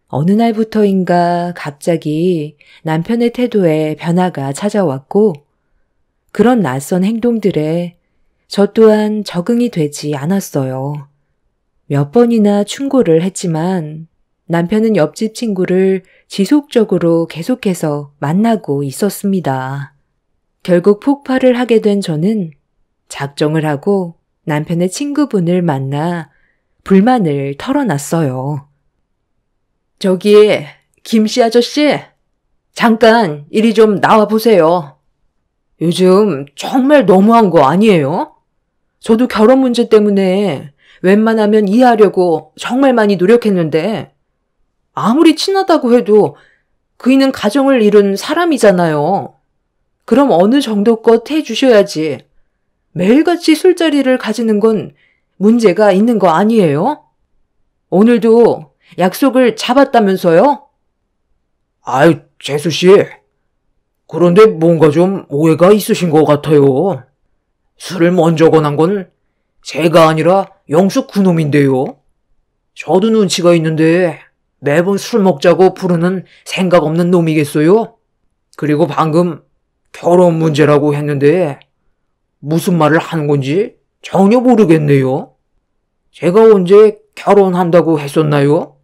[SPEAKER 2] 어느 날부터인가 갑자기 남편의 태도에 변화가 찾아왔고 그런 낯선 행동들에 저 또한 적응이 되지 않았어요. 몇 번이나 충고를 했지만 남편은 옆집 친구를 지속적으로 계속해서 만나고 있었습니다. 결국 폭발을 하게 된 저는 작정을 하고 남편의 친구분을 만나 불만을 털어놨어요. 저기, 김씨 아저씨, 잠깐 이리 좀 나와보세요. 요즘 정말 너무한 거 아니에요? 저도 결혼 문제 때문에 웬만하면 이해하려고 정말 많이 노력했는데 아무리 친하다고 해도 그이는 가정을 이룬 사람이잖아요. 그럼 어느 정도껏 해주셔야지. 매일같이 술자리를 가지는 건 문제가 있는 거 아니에요? 오늘도 약속을 잡았다면서요? 아이, 재수씨. 그런데 뭔가 좀 오해가 있으신 것 같아요. 술을 먼저 권한 건 제가 아니라 영숙 그놈인데요. 저도 눈치가 있는데 매번 술 먹자고 부르는 생각 없는 놈이겠어요? 그리고 방금 결혼 문제라고 했는데 무슨 말을 하는 건지 전혀 모르겠네요. 제가 언제 결혼한다고 했었나요?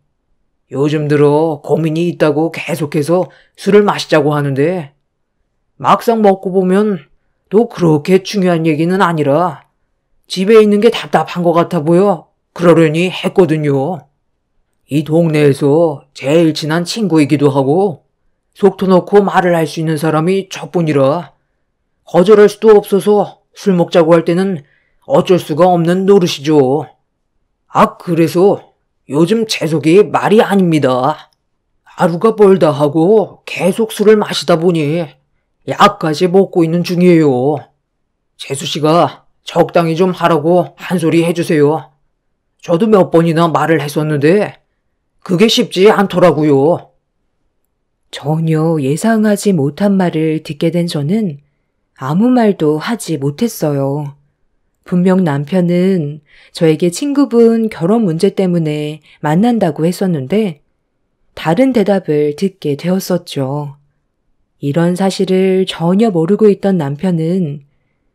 [SPEAKER 2] 요즘 들어 고민이 있다고 계속해서 술을 마시자고 하는데 막상 먹고 보면 또 그렇게 중요한 얘기는 아니라 집에 있는 게 답답한 것 같아 보여 그러려니 했거든요. 이 동네에서 제일 친한 친구이기도 하고 속 터놓고 말을 할 수 있는 사람이 저뿐이라 거절할 수도 없어서 술 먹자고 할 때는 어쩔 수가 없는 노릇이죠. 아, 그래서 요즘 제 속이 말이 아닙니다. 하루가 멀다 하고 계속 술을 마시다 보니 약까지 먹고 있는 중이에요. 재수씨가 적당히 좀 하라고 한 소리 해주세요. 저도 몇 번이나 말을 했었는데 그게 쉽지 않더라고요.
[SPEAKER 1] 전혀 예상하지 못한 말을 듣게 된 저는 아무 말도 하지 못했어요. 분명 남편은 저에게 친구분 결혼 문제 때문에 만난다고 했었는데 다른 대답을 듣게 되었었죠. 이런 사실을 전혀 모르고 있던 남편은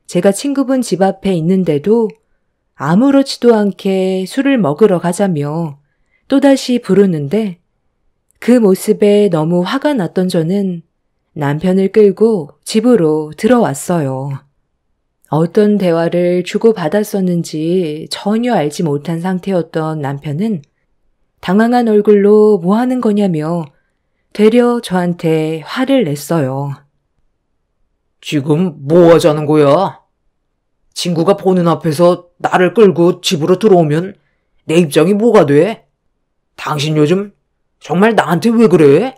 [SPEAKER 1] 제가 친구분 집 앞에 있는데도 아무렇지도 않게 술을 먹으러 가자며 또다시 부르는데 그 모습에 너무 화가 났던 저는 남편을 끌고 집으로 들어왔어요. 어떤 대화를 주고받았었는지 전혀 알지 못한 상태였던 남편은 당황한 얼굴로 뭐 하는 거냐며 되려 저한테 화를 냈어요.
[SPEAKER 2] 지금 뭐 하자는 거야? 친구가 보는 앞에서 나를 끌고 집으로 들어오면 내 입장이 뭐가 돼? 당신 요즘 정말 나한테 왜 그래?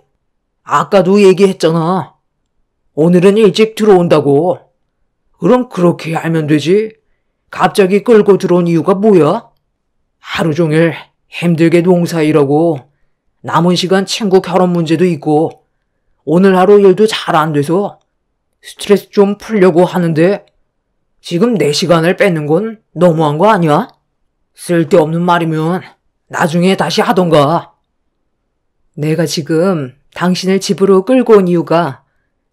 [SPEAKER 2] 아까도 얘기했잖아. 오늘은 일찍 들어온다고. 그럼 그렇게 알면 되지. 갑자기 끌고 들어온 이유가 뭐야? 하루 종일 힘들게 농사일하고 남은 시간 친구 결혼 문제도 있고 오늘 하루 일도 잘 안 돼서 스트레스 좀 풀려고 하는데 지금 내 시간을 뺏는 건 너무한 거 아니야? 쓸데없는 말이면 나중에 다시 하던가.
[SPEAKER 1] 내가 지금 당신을 집으로 끌고 온 이유가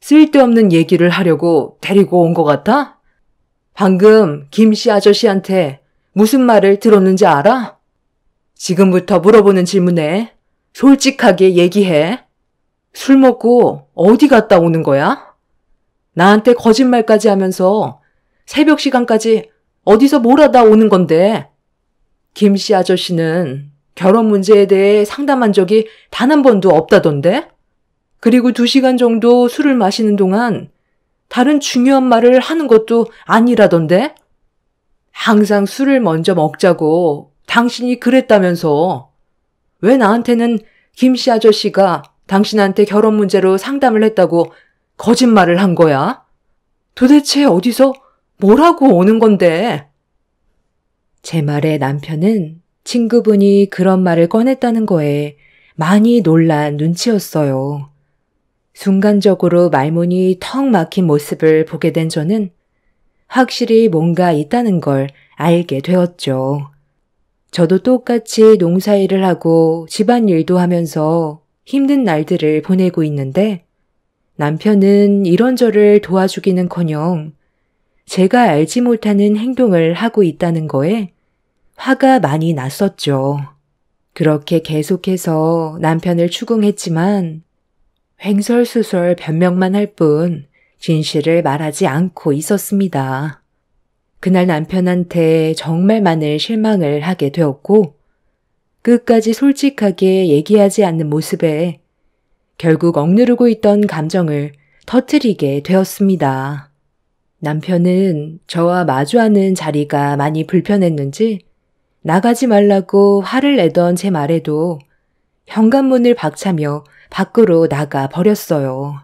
[SPEAKER 1] 쓸데없는 얘기를 하려고 데리고 온 것 같아? 방금 김씨 아저씨한테 무슨 말을 들었는지 알아? 지금부터 물어보는 질문에 솔직하게 얘기해. 술 먹고 어디 갔다 오는 거야? 나한테 거짓말까지 하면서 새벽 시간까지 어디서 뭘 하다 오는 건데. 김씨 아저씨는 결혼 문제에 대해 상담한 적이 단 한 번도 없다던데? 그리고 2시간 정도 술을 마시는 동안 다른 중요한 말을 하는 것도 아니라던데? 항상 술을 먼저 먹자고 당신이 그랬다면서 왜 나한테는 김씨 아저씨가 당신한테 결혼 문제로 상담을 했다고 거짓말을 한 거야? 도대체 어디서 뭘 하고 오는 건데? 제 말에 남편은 친구분이 그런 말을 꺼냈다는 거에 많이 놀란 눈치였어요. 순간적으로 말문이 턱 막힌 모습을 보게 된 저는 확실히 뭔가 있다는 걸 알게 되었죠. 저도 똑같이 농사일을 하고 집안일도 하면서 힘든 날들을 보내고 있는데 남편은 이런저를 도와주기는커녕 제가 알지 못하는 행동을 하고 있다는 거에 화가 많이 났었죠. 그렇게 계속해서 남편을 추궁했지만 횡설수설 변명만 할 뿐 진실을 말하지 않고 있었습니다. 그날 남편한테 정말 많은 실망을 하게 되었고 끝까지 솔직하게 얘기하지 않는 모습에 결국 억누르고 있던 감정을 터뜨리게 되었습니다. 남편은 저와 마주하는 자리가 많이 불편했는지 나가지 말라고 화를 내던 제 말에도 현관문을 박차며 밖으로 나가 버렸어요.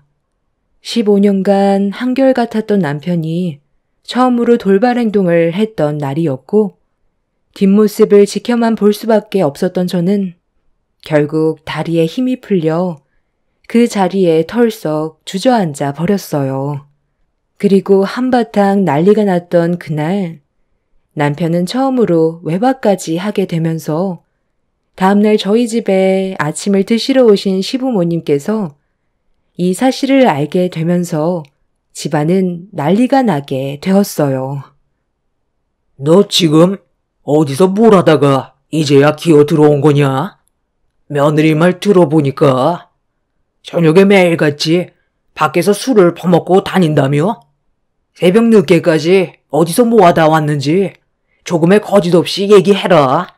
[SPEAKER 1] 15년간 한결같았던 남편이 처음으로 돌발 행동을 했던 날이었고 뒷모습을 지켜만 볼 수밖에 없었던 저는 결국 다리에 힘이 풀려 그 자리에 털썩 주저앉아 버렸어요. 그리고 한바탕 난리가 났던 그날 남편은 처음으로 외박까지 하게 되면서 다음날 저희 집에 아침을 드시러 오신 시부모님께서 이 사실을 알게 되면서 집안은 난리가 나게 되었어요.
[SPEAKER 2] 너 지금 어디서 뭘 하다가 이제야 기어 들어온 거냐? 며느리 말 들어보니까 저녁에 매일같이 밖에서 술을 퍼먹고 다닌다며? 새벽 늦게까지 어디서 뭐 하다 왔는지 조금의 거짓 없이 얘기해라.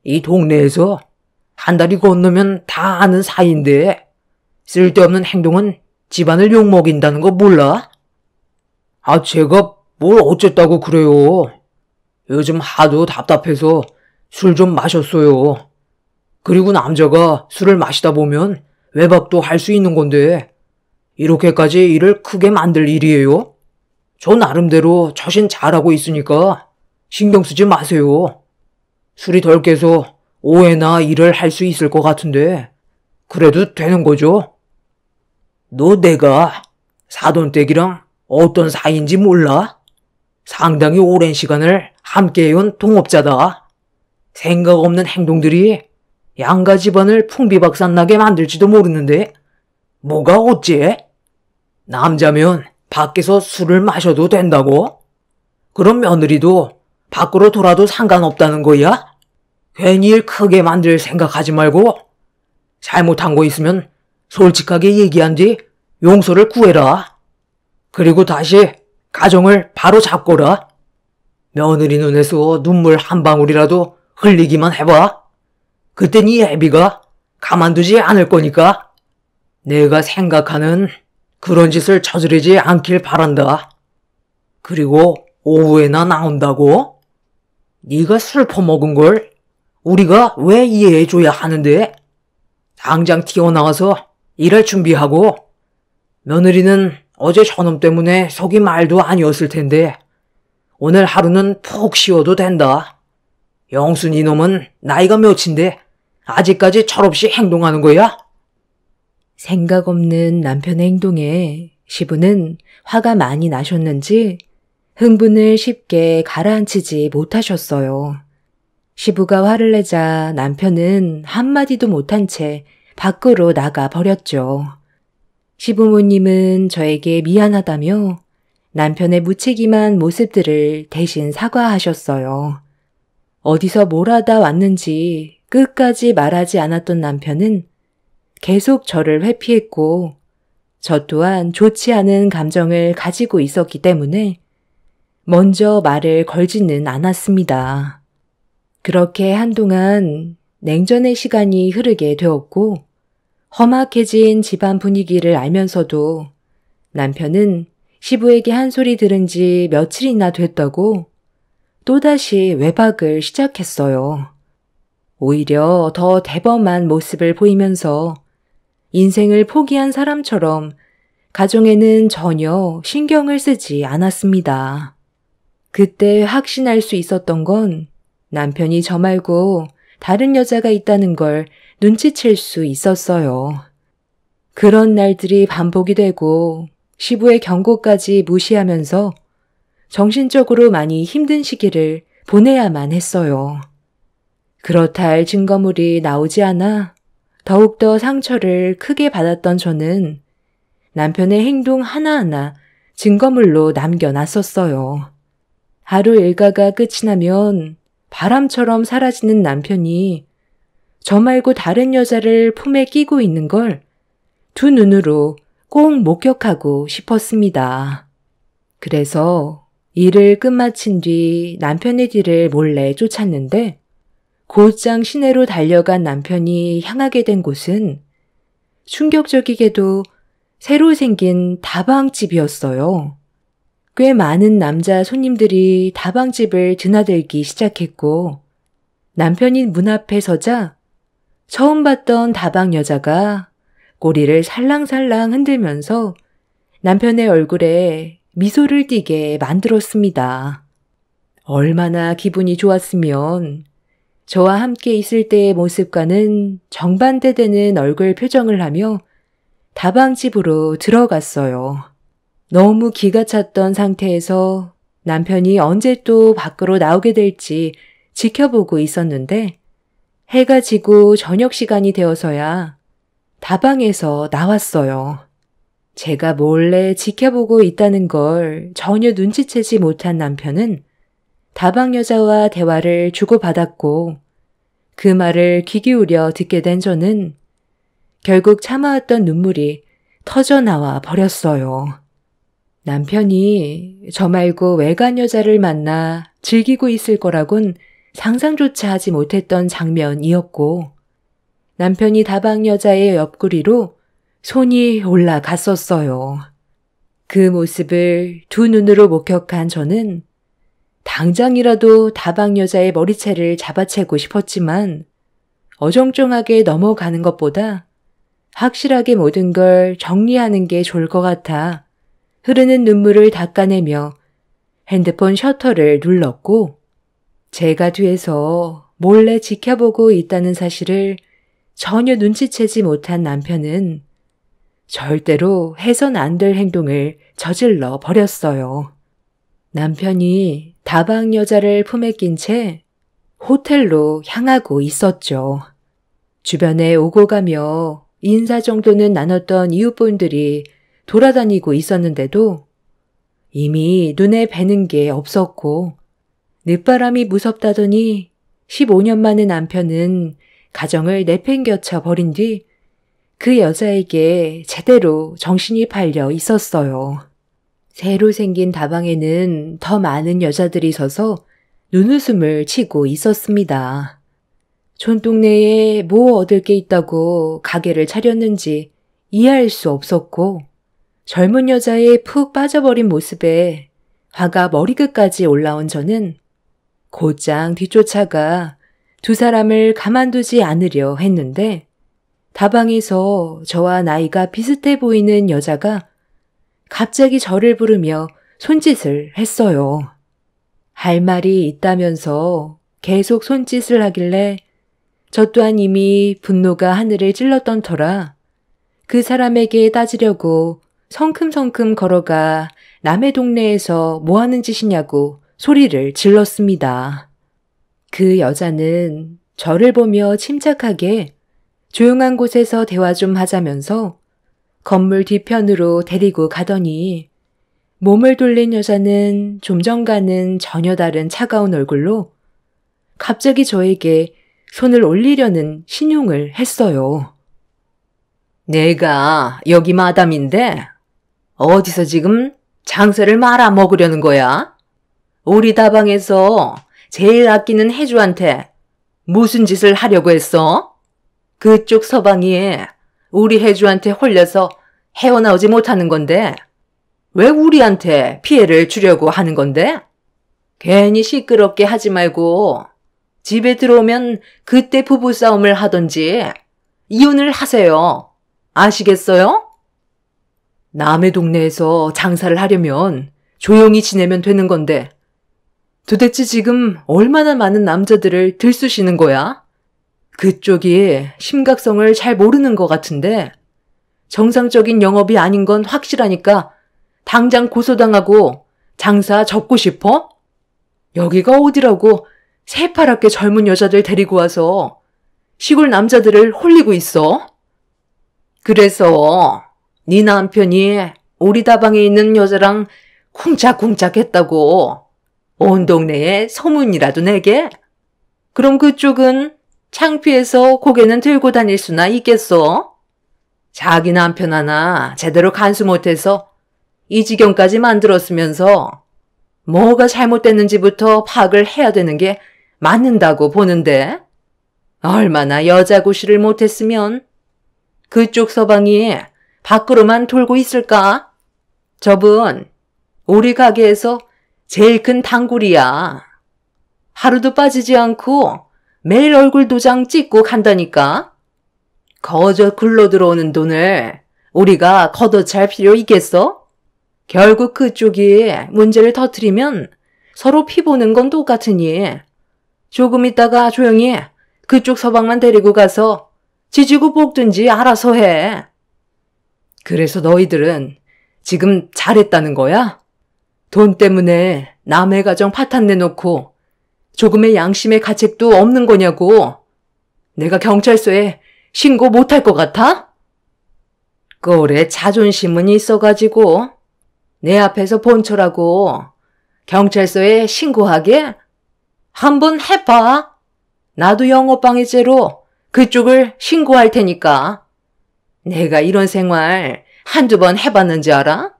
[SPEAKER 2] 이 동네에서 한 달이 건너면 다 아는 사이인데 쓸데없는 행동은 집안을 욕먹인다는 거 몰라? 아, 제가 뭘 어쨌다고 그래요. 요즘 하도 답답해서 술 좀 마셨어요. 그리고 남자가 술을 마시다 보면 외박도 할 수 있는 건데 이렇게까지 일을 크게 만들 일이에요? 저 나름대로 처신 잘하고 있으니까 신경 쓰지 마세요. 술이 덜 깨서 오해나 일을 할 수 있을 것 같은데 그래도 되는 거죠? 너 내가 사돈댁이랑 어떤 사이인지 몰라? 상당히 오랜 시간을 함께해온 동업자다. 생각 없는 행동들이 양가 집안을 풍비박산나게 만들지도 모르는데 뭐가 어째? 남자면 밖에서 술을 마셔도 된다고? 그럼 며느리도 밖으로 돌아도 상관없다는 거야? 괜히 일 크게 만들 생각하지 말고 잘못한 거 있으면 솔직하게 얘기한 뒤 용서를 구해라. 그리고 다시 가정을 바로 잡거라. 며느리 눈에서 눈물 한 방울이라도 흘리기만 해봐. 그땐 이 애비가 가만두지 않을 거니까 내가 생각하는 그런 짓을 저지르지 않길 바란다. 그리고 오후에나 나온다고? 네가 술 퍼먹은 걸 우리가 왜 이해해줘야 하는데? 당장 튀어나와서 일할 준비하고 며느리는 어제 저놈 때문에 속이 말도 아니었을 텐데 오늘 하루는 푹 쉬어도 된다. 영순 이놈은 나이가 몇인데 아직까지 철없이 행동하는 거야?
[SPEAKER 1] 생각 없는 남편의 행동에 시부는 화가 많이 나셨는지 흥분을 쉽게 가라앉히지 못하셨어요. 시부가 화를 내자 남편은 한마디도 못한 채 밖으로 나가 버렸죠. 시부모님은 저에게 미안하다며 남편의 무책임한 모습들을 대신 사과하셨어요. 어디서 뭘 하다 왔는지 끝까지 말하지 않았던 남편은 계속 저를 회피했고 저 또한 좋지 않은 감정을 가지고 있었기 때문에 먼저 말을 걸지는 않았습니다. 그렇게 한동안 냉전의 시간이 흐르게 되었고 험악해진 집안 분위기를 알면서도 남편은 시부에게 한 소리 들은 지 며칠이나 됐다고 또다시 외박을 시작했어요. 오히려 더 대범한 모습을 보이면서 인생을 포기한 사람처럼 가정에는 전혀 신경을 쓰지 않았습니다. 그때 확신할 수 있었던 건 남편이 저 말고 다른 여자가 있다는 걸 눈치챌 수 있었어요. 그런 날들이 반복이 되고 시부의 경고까지 무시하면서 정신적으로 많이 힘든 시기를 보내야만 했어요. 그렇다 할 증거물이 나오지 않아 더욱더 상처를 크게 받았던 저는 남편의 행동 하나하나 증거물로 남겨놨었어요. 하루 일과가 끝이 나면 바람처럼 사라지는 남편이 저 말고 다른 여자를 품에 끼고 있는 걸 두 눈으로 꼭 목격하고 싶었습니다. 그래서 일을 끝마친 뒤 남편의 뒤를 몰래 쫓았는데 곧장 시내로 달려간 남편이 향하게 된 곳은 충격적이게도 새로 생긴 다방집이었어요. 꽤 많은 남자 손님들이 다방집을 드나들기 시작했고 남편이 문 앞에 서자 처음 봤던 다방 여자가 꼬리를 살랑살랑 흔들면서 남편의 얼굴에 미소를 띠게 만들었습니다. 얼마나 기분이 좋았으면 저와 함께 있을 때의 모습과는 정반대되는 얼굴 표정을 하며 다방집으로 들어갔어요. 너무 기가 찼던 상태에서 남편이 언제 또 밖으로 나오게 될지 지켜보고 있었는데 해가 지고 저녁 시간이 되어서야 다방에서 나왔어요. 제가 몰래 지켜보고 있다는 걸 전혀 눈치채지 못한 남편은 다방 여자와 대화를 주고받았고 그 말을 귀 기울여 듣게 된 저는 결국 참아왔던 눈물이 터져나와 버렸어요. 남편이 저 말고 외간 여자를 만나 즐기고 있을 거라곤 상상조차 하지 못했던 장면이었고 남편이 다방 여자의 옆구리로 손이 올라갔었어요. 그 모습을 두 눈으로 목격한 저는 당장이라도 다방 여자의 머리채를 잡아채고 싶었지만 어정쩡하게 넘어가는 것보다 확실하게 모든 걸 정리하는 게 좋을 것 같아 흐르는 눈물을 닦아내며 핸드폰 셔터를 눌렀고 제가 뒤에서 몰래 지켜보고 있다는 사실을 전혀 눈치채지 못한 남편은 절대로 해선 안 될 행동을 저질러 버렸어요. 남편이 다방 여자를 품에 낀 채 호텔로 향하고 있었죠. 주변에 오고 가며 인사 정도는 나눴던 이웃분들이 돌아다니고 있었는데도 이미 눈에 뵈는 게 없었고 늦바람이 무섭다더니 15년 만에 남편은 가정을 내팽겨쳐 버린 뒤 그 여자에게 제대로 정신이 팔려 있었어요. 새로 생긴 다방에는 더 많은 여자들이 서서 눈웃음을 치고 있었습니다. 촌동네에 뭐 얻을 게 있다고 가게를 차렸는지 이해할 수 없었고 젊은 여자의 푹 빠져버린 모습에 화가 머리끝까지 올라온 저는 곧장 뒤쫓아가 두 사람을 가만두지 않으려 했는데 다방에서 저와 나이가 비슷해 보이는 여자가 갑자기 저를 부르며 손짓을 했어요. 할 말이 있다면서 계속 손짓을 하길래 저 또한 이미 분노가 하늘을 찔렀던 터라 그 사람에게 따지려고 성큼성큼 걸어가 남의 동네에서 뭐 하는 짓이냐고 소리를 질렀습니다. 그 여자는 저를 보며 침착하게 조용한 곳에서 대화 좀 하자면서 건물 뒤편으로 데리고 가더니 몸을 돌린 여자는 좀 전과는 전혀 다른 차가운 얼굴로 갑자기 저에게 손을 올리려는 신용을 했어요.
[SPEAKER 2] 내가 여기 마담인데 어디서 지금 장사를 말아먹으려는 거야? 우리 다방에서 제일 아끼는 해주한테 무슨 짓을 하려고 했어? 그쪽 서방이 우리 해주한테 홀려서 헤어나오지 못하는 건데 왜 우리한테 피해를 주려고 하는 건데? 괜히 시끄럽게 하지 말고 집에 들어오면 그때 부부싸움을 하던지 이혼을 하세요. 아시겠어요? 남의 동네에서 장사를 하려면 조용히 지내면 되는 건데 도대체 지금 얼마나 많은 남자들을 들쑤시는 거야? 그쪽이 심각성을 잘 모르는 것 같은데 정상적인 영업이 아닌 건 확실하니까 당장 고소당하고 장사 접고 싶어? 여기가 어디라고 새파랗게 젊은 여자들 데리고 와서 시골 남자들을 홀리고 있어? 그래서 네 남편이 우리 다방에 있는 여자랑 쿵짝쿵짝 했다고 온 동네에 소문이라도 내게? 그럼 그쪽은 창피해서 고개는 들고 다닐 수나 있겠어? 자기 남편 하나 제대로 간수 못해서 이 지경까지 만들었으면서 뭐가 잘못됐는지부터 파악을 해야 되는 게 맞는다고 보는데 얼마나 여자 구실을 못했으면 그쪽 서방이 밖으로만 돌고 있을까? 저분 우리 가게에서 제일 큰 단골이야. 하루도 빠지지 않고 매일 얼굴 도장 찍고 간다니까. 거저 굴러 들어오는 돈을 우리가 걷어찰 필요 있겠어? 결국 그쪽이 문제를 터뜨리면 서로 피보는 건 똑같으니 조금 있다가 조용히 그쪽 서방만 데리고 가서 지지고 볶든지 알아서 해. 그래서 너희들은 지금 잘했다는 거야? 돈 때문에 남의 가정 파탄 내놓고 조금의 양심의 가책도 없는 거냐고. 내가 경찰서에 신고 못할 것 같아? 꼴에 자존심은 있어가지고 내 앞에서 본처라고 경찰서에 신고하게? 한번 해봐. 나도 영업방해죄로 그쪽을 신고할 테니까. 내가 이런 생활 한두 번 해봤는지 알아?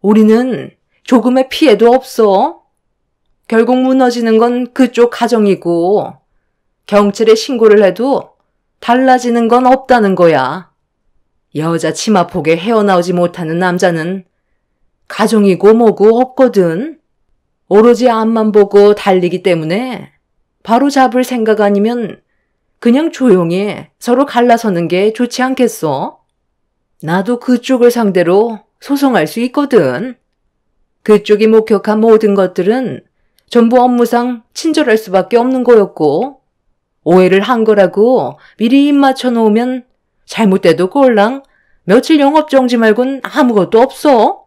[SPEAKER 2] 우리는 조금의 피해도 없어. 결국 무너지는 건 그쪽 가정이고 경찰에 신고를 해도 달라지는 건 없다는 거야. 여자 치마폭에 헤어나오지 못하는 남자는 가정이고 뭐고 없거든. 오로지 앞만 보고 달리기 때문에 바로 잡을 생각 아니면 그냥 조용히 서로 갈라서는 게 좋지 않겠어? 나도 그쪽을 상대로 소송할 수 있거든. 그쪽이 목격한 모든 것들은 전부 업무상 친절할 수밖에 없는 거였고 오해를 한 거라고 미리 입 맞춰 놓으면 잘못돼도 꼴랑 며칠 영업정지 말곤 아무것도 없어.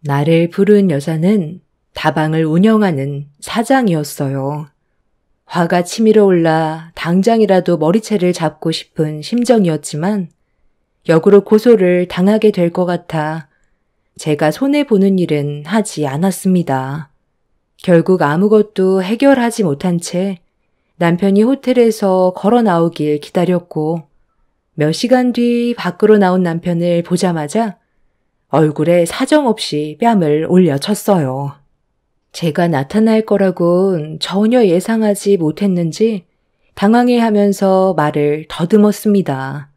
[SPEAKER 1] 나를 부른 여자는 다방을 운영하는 사장이었어요. 화가 치밀어 올라 당장이라도 머리채를 잡고 싶은 심정이었지만 역으로 고소를 당하게 될 것 같아 제가 손해보는 일은 하지 않았습니다. 결국 아무것도 해결하지 못한 채 남편이 호텔에서 걸어 나오길 기다렸고 몇 시간 뒤 밖으로 나온 남편을 보자마자 얼굴에 사정없이 뺨을 올려쳤어요. 제가 나타날 거라곤 전혀 예상하지 못했는지 당황해하면서 말을 더듬었습니다.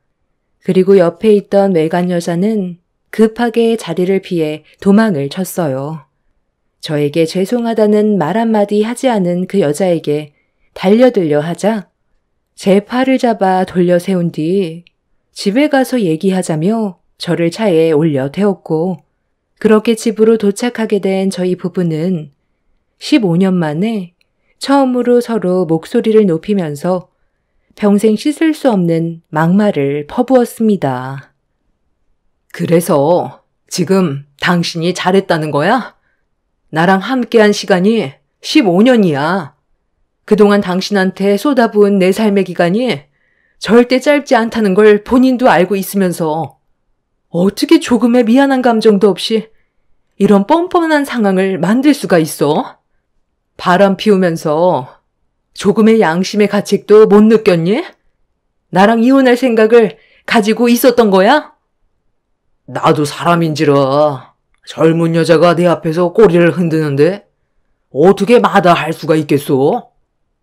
[SPEAKER 1] 그리고 옆에 있던 외간 여자는 급하게 자리를 피해 도망을 쳤어요. 저에게 죄송하다는 말 한마디 하지 않은 그 여자에게 달려들려 하자 제 팔을 잡아 돌려 세운 뒤 집에 가서 얘기하자며 저를 차에 올려 태웠고 그렇게 집으로 도착하게 된 저희 부부는 15년 만에 처음으로 서로 목소리를 높이면서 평생 씻을 수 없는 막말을 퍼부었습니다.
[SPEAKER 2] 그래서 지금 당신이 잘했다는 거야? 나랑 함께한 시간이 15년이야. 그동안 당신한테 쏟아부은 내 삶의 기간이 절대 짧지 않다는 걸 본인도 알고 있으면서 어떻게 조금의 미안한 감정도 없이 이런 뻔뻔한 상황을 만들 수가 있어? 바람 피우면서
[SPEAKER 1] 조금의 양심의 가책도 못 느꼈니? 나랑 이혼할 생각을 가지고 있었던 거야?
[SPEAKER 2] 나도 사람인지라 젊은 여자가 내 앞에서 꼬리를 흔드는데 어떻게 마다할 수가 있겠소?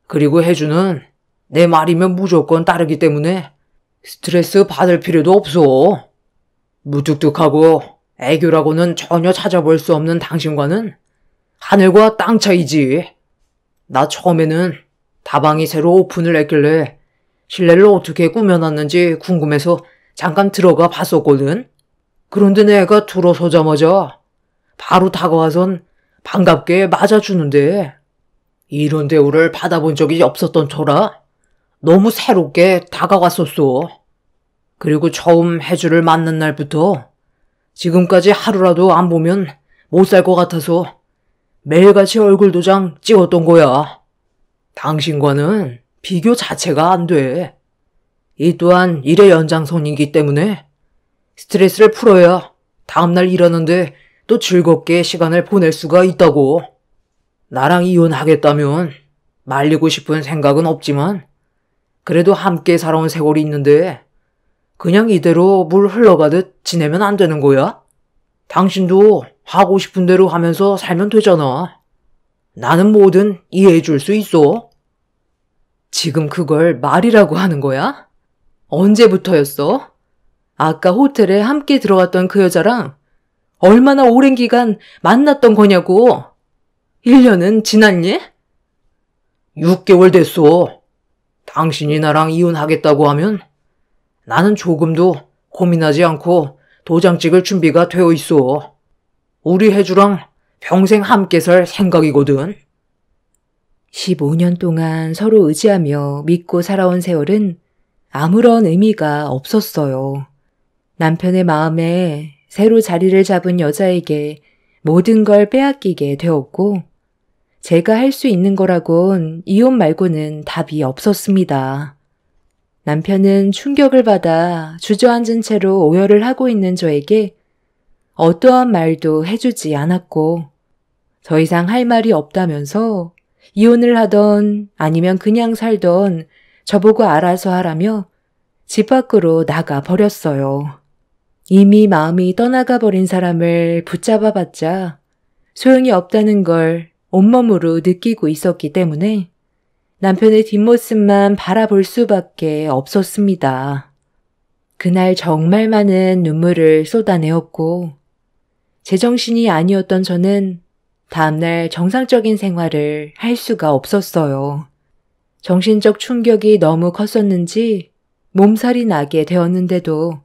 [SPEAKER 2] 그리고 혜주는 내 말이면 무조건 따르기 때문에 스트레스 받을 필요도 없어. 무뚝뚝하고 애교라고는 전혀 찾아볼 수 없는 당신과는 하늘과 땅 차이지. 나 처음에는 다방이 새로 오픈을 했길래 실내를 어떻게 꾸며놨는지 궁금해서 잠깐 들어가 봤었거든. 그런데 내가 들어서자마자 바로 다가와선 반갑게 맞아주는데 이런 대우를 받아본 적이 없었던 터라 너무 새롭게 다가왔었어. 그리고 처음 혜주를 만난 날부터 지금까지 하루라도 안 보면 못 살 것 같아서 매일같이 얼굴 도장 찍었던 거야. 당신과는 비교 자체가 안 돼. 이 또한 일의 연장선이기 때문에 스트레스를 풀어야 다음날 일하는데 또 즐겁게 시간을 보낼 수가 있다고. 나랑 이혼하겠다면 말리고 싶은 생각은 없지만 그래도 함께 살아온 세월이 있는데 그냥 이대로 물 흘러가듯 지내면 안 되는 거야? 당신도 하고 싶은 대로 하면서 살면 되잖아. 나는 뭐든 이해해 줄 수 있어.
[SPEAKER 1] 지금 그걸 말이라고 하는 거야? 언제부터였어? 아까 호텔에 함께 들어갔던 그 여자랑 얼마나 오랜 기간 만났던 거냐고. 1년은 지났니?
[SPEAKER 2] 6개월 됐어. 당신이 나랑 이혼하겠다고 하면 나는 조금도 고민하지 않고 도장 찍을 준비가 되어 있어. 우리 혜주랑 평생 함께 살 생각이거든.
[SPEAKER 1] 15년 동안 서로 의지하며 믿고 살아온 세월은 아무런 의미가 없었어요. 남편의 마음에 새로 자리를 잡은 여자에게 모든 걸 빼앗기게 되었고, 제가 할 수 있는 거라곤 이혼 말고는 답이 없었습니다. 남편은 충격을 받아 주저앉은 채로 오열을 하고 있는 저에게 어떠한 말도 해주지 않았고, 더 이상 할 말이 없다면서 이혼을 하던 아니면 그냥 살던 저보고 알아서 하라며 집 밖으로 나가 버렸어요. 이미 마음이 떠나가 버린 사람을 붙잡아봤자 소용이 없다는 걸 온몸으로 느끼고 있었기 때문에 남편의 뒷모습만 바라볼 수밖에 없었습니다. 그날 정말 많은 눈물을 쏟아내었고 제정신이 아니었던 저는 다음날 정상적인 생활을 할 수가 없었어요. 정신적 충격이 너무 컸었는지 몸살이 나게 되었는데도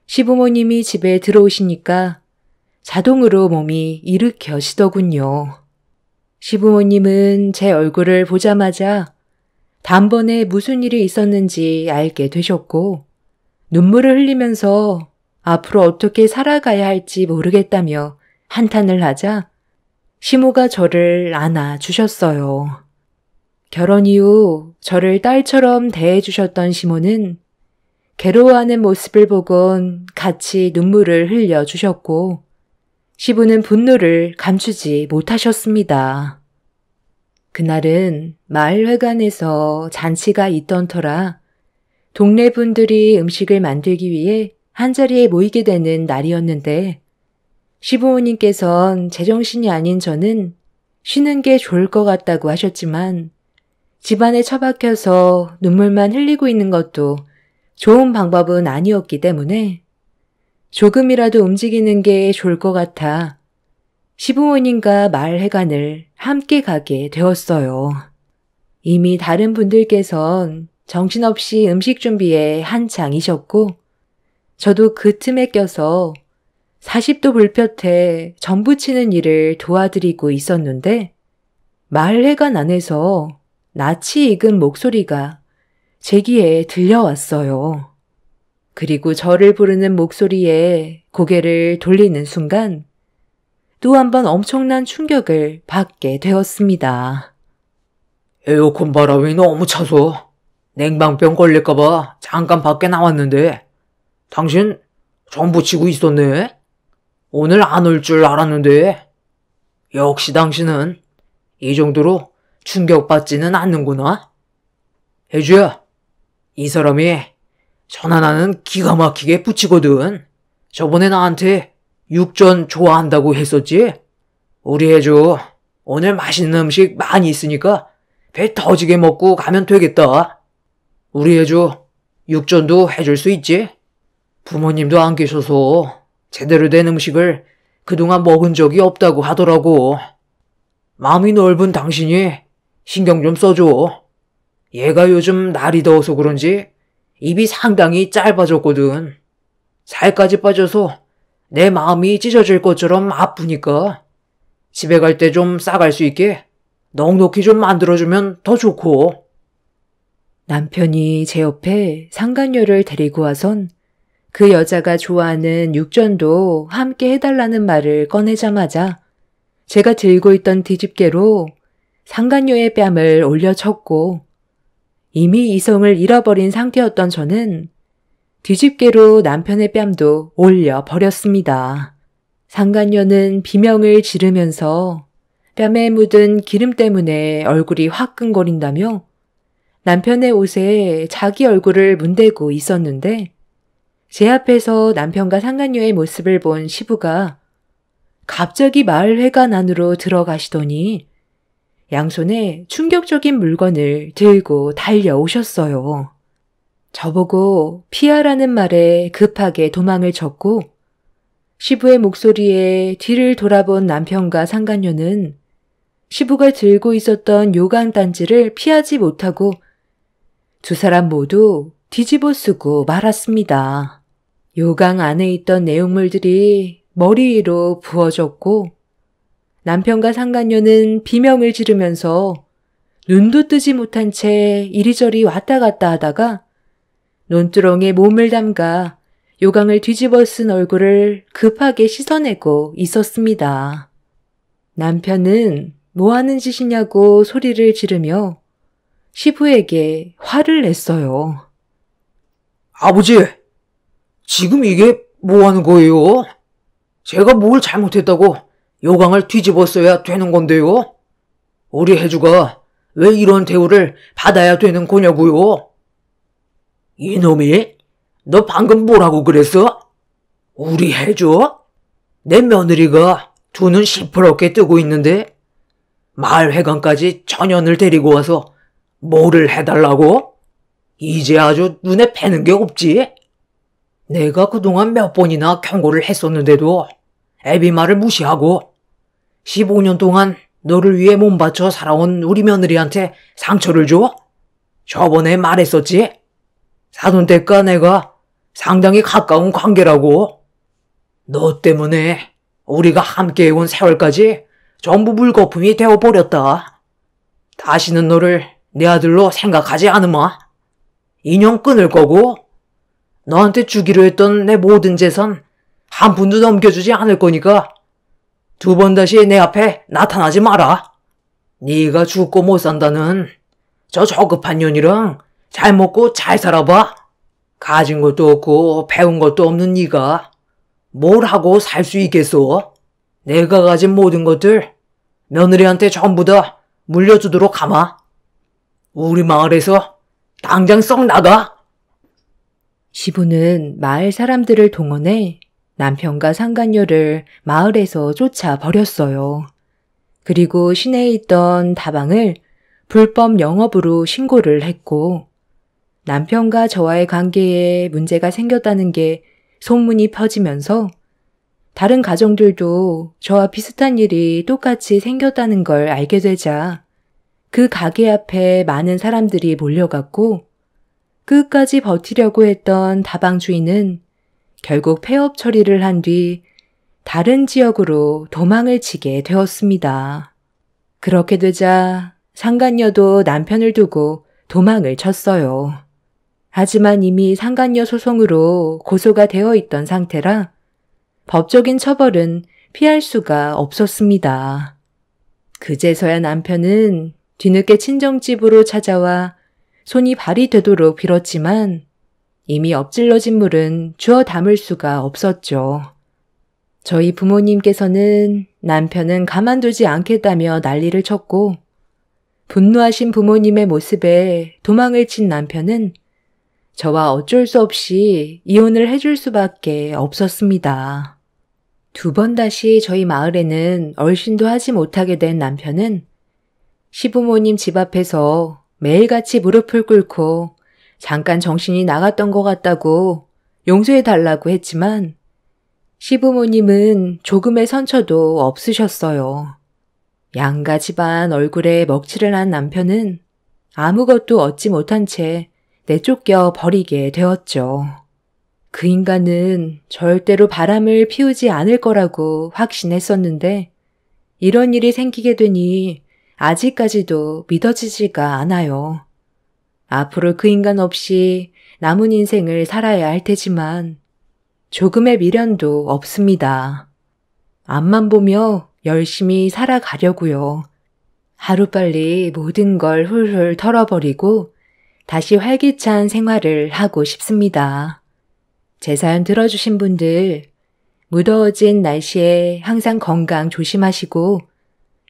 [SPEAKER 1] 시부모님이 집에 들어오시니까 자동으로 몸이 일으켜지더군요. 시부모님은 제 얼굴을 보자마자 단번에 무슨 일이 있었는지 알게 되셨고 눈물을 흘리면서 앞으로 어떻게 살아가야 할지 모르겠다며 한탄을 하자 시모가 저를 안아주셨어요. 결혼 이후 저를 딸처럼 대해주셨던 시모는 괴로워하는 모습을 보곤 같이 눈물을 흘려주셨고 시부는 분노를 감추지 못하셨습니다. 그날은 마을회관에서 잔치가 있던 터라 동네 분들이 음식을 만들기 위해 한자리에 모이게 되는 날이었는데 시부모님께선 제정신이 아닌 저는 쉬는 게 좋을 것 같다고 하셨지만 집안에 처박혀서 눈물만 흘리고 있는 것도 좋은 방법은 아니었기 때문에 조금이라도 움직이는 게 좋을 것 같아 시부모님과 마을회관을 함께 가게 되었어요. 이미 다른 분들께선 정신없이 음식 준비에 한창이셨고 저도 그 틈에 껴서 40도 불볕에 전 부치는 일을 도와드리고 있었는데 마을회관 안에서 낯이 익은 목소리가 제 귀에 들려왔어요. 그리고 저를 부르는 목소리에 고개를 돌리는 순간 또 한 번 엄청난 충격을 받게 되었습니다.
[SPEAKER 2] 에어컨 바람이 너무 차서 냉방병 걸릴까봐 잠깐 밖에 나왔는데 당신 전 부치고 있었네? 오늘 안 올 줄 알았는데 역시 당신은 이 정도로 충격받지는 않는구나. 혜주야, 이 사람이 전 하나는 기가 막히게 붙이거든. 저번에 나한테 육전 좋아한다고 했었지? 우리 혜주, 오늘 맛있는 음식 많이 있으니까 배 터지게 먹고 가면 되겠다. 우리 혜주, 육전도 해줄 수 있지? 부모님도 안 계셔서 제대로 된 음식을 그동안 먹은 적이 없다고 하더라고. 마음이 넓은 당신이 신경 좀 써줘. 얘가 요즘 날이 더워서 그런지 입이 상당히 짧아졌거든. 살까지 빠져서 내 마음이 찢어질 것처럼 아프니까 집에 갈 때 좀 싸갈 수 있게 넉넉히 좀 만들어주면 더 좋고.
[SPEAKER 1] 남편이 제 옆에 상간녀를 데리고 와선 그 여자가 좋아하는 육전도 함께 해달라는 말을 꺼내자마자 제가 들고 있던 뒤집개로 상간녀의 뺨을 올려쳤고 이미 이성을 잃어버린 상태였던 저는 뒤집개로 남편의 뺨도 올려버렸습니다. 상간녀는 비명을 지르면서 뺨에 묻은 기름 때문에 얼굴이 화끈거린다며 남편의 옷에 자기 얼굴을 문대고 있었는데 제 앞에서 남편과 상간녀의 모습을 본 시부가 갑자기 마을 회관 안으로 들어가시더니 양손에 충격적인 물건을 들고 달려오셨어요. 저보고 피하라는 말에 급하게 도망을 쳤고 시부의 목소리에 뒤를 돌아본 남편과 상간녀는 시부가 들고 있었던 요강단지를 피하지 못하고 두 사람 모두 뒤집어 쓰고 말았습니다. 요강 안에 있던 내용물들이 머리 위로 부어졌고 남편과 상간녀는 비명을 지르면서 눈도 뜨지 못한 채 이리저리 왔다 갔다 하다가 논두렁에 몸을 담가 요강을 뒤집어 쓴 얼굴을 급하게 씻어내고 있었습니다. 남편은 뭐 하는 짓이냐고 소리를 지르며 시부에게 화를 냈어요.
[SPEAKER 2] 아버지, 지금 이게 뭐 하는 거예요? 제가 뭘 잘못했다고 요강을 뒤집어 써야 되는 건데요? 우리 혜주가 왜 이런 대우를 받아야 되는 거냐고요? 이놈이, 너 방금 뭐라고 그랬어? 우리 혜주? 내 며느리가 두 눈 시퍼렇게 뜨고 있는데 마을 회관까지 전현을 데리고 와서 뭐를 해달라고? 이제 아주 눈에 뵈는 게 없지? 내가 그동안 몇 번이나 경고를 했었는데도 애비 말을 무시하고 15년 동안 너를 위해 몸바쳐 살아온 우리 며느리한테 상처를 줘? 저번에 말했었지? 사돈댁과 내가 상당히 가까운 관계라고. 너 때문에 우리가 함께해온 세월까지 전부 물거품이 되어버렸다. 다시는 너를 내 아들로 생각하지 않으마. 인연 끊을 거고 너한테 주기로 했던 내 모든 재산 한 푼도 넘겨주지 않을 거니까 두 번 다시 내 앞에 나타나지 마라. 네가 죽고 못 산다는 저 저급한 년이랑 잘 먹고 잘 살아봐. 가진 것도 없고 배운 것도 없는 네가 뭘 하고 살 수 있겠어? 내가 가진 모든 것들 며느리한테 전부 다 물려주도록 하마. 우리 마을에서 당장 썩 나가.
[SPEAKER 1] 시부는 마을 사람들을 동원해 남편과 상간녀를 마을에서 쫓아버렸어요. 그리고 시내에 있던 다방을 불법 영업으로 신고를 했고 남편과 저와의 관계에 문제가 생겼다는 게 소문이 퍼지면서 다른 가정들도 저와 비슷한 일이 똑같이 생겼다는 걸 알게 되자 그 가게 앞에 많은 사람들이 몰려갔고 끝까지 버티려고 했던 다방 주인은 결국 폐업 처리를 한 뒤 다른 지역으로 도망을 치게 되었습니다. 그렇게 되자 상간녀도 남편을 두고 도망을 쳤어요. 하지만 이미 상간녀 소송으로 고소가 되어 있던 상태라 법적인 처벌은 피할 수가 없었습니다. 그제서야 남편은 뒤늦게 친정집으로 찾아와 손이 발이 되도록 빌었지만 이미 엎질러진 물은 주워 담을 수가 없었죠. 저희 부모님께서는 남편은 가만두지 않겠다며 난리를 쳤고 분노하신 부모님의 모습에 도망을 친 남편은 저와 어쩔 수 없이 이혼을 해줄 수밖에 없었습니다. 2번 다시 저희 마을에는 얼씬도 하지 못하게 된 남편은 시부모님 집 앞에서 매일같이 무릎을 꿇고 잠깐 정신이 나갔던 것 같다고 용서해달라고 했지만 시부모님은 조금의 선처도 없으셨어요. 양가 집안 얼굴에 먹칠을 한 남편은 아무것도 얻지 못한 채 내쫓겨 버리게 되었죠. 그 인간은 절대로 바람을 피우지 않을 거라고 확신했었는데 이런 일이 생기게 되니 아직까지도 믿어지지가 않아요. 앞으로 그 인간 없이 남은 인생을 살아야 할 테지만 조금의 미련도 없습니다. 앞만 보며 열심히 살아가려고요. 하루빨리 모든 걸 훌훌 털어버리고 다시 활기찬 생활을 하고 싶습니다. 제 사연 들어주신 분들, 무더워진 날씨에 항상 건강 조심하시고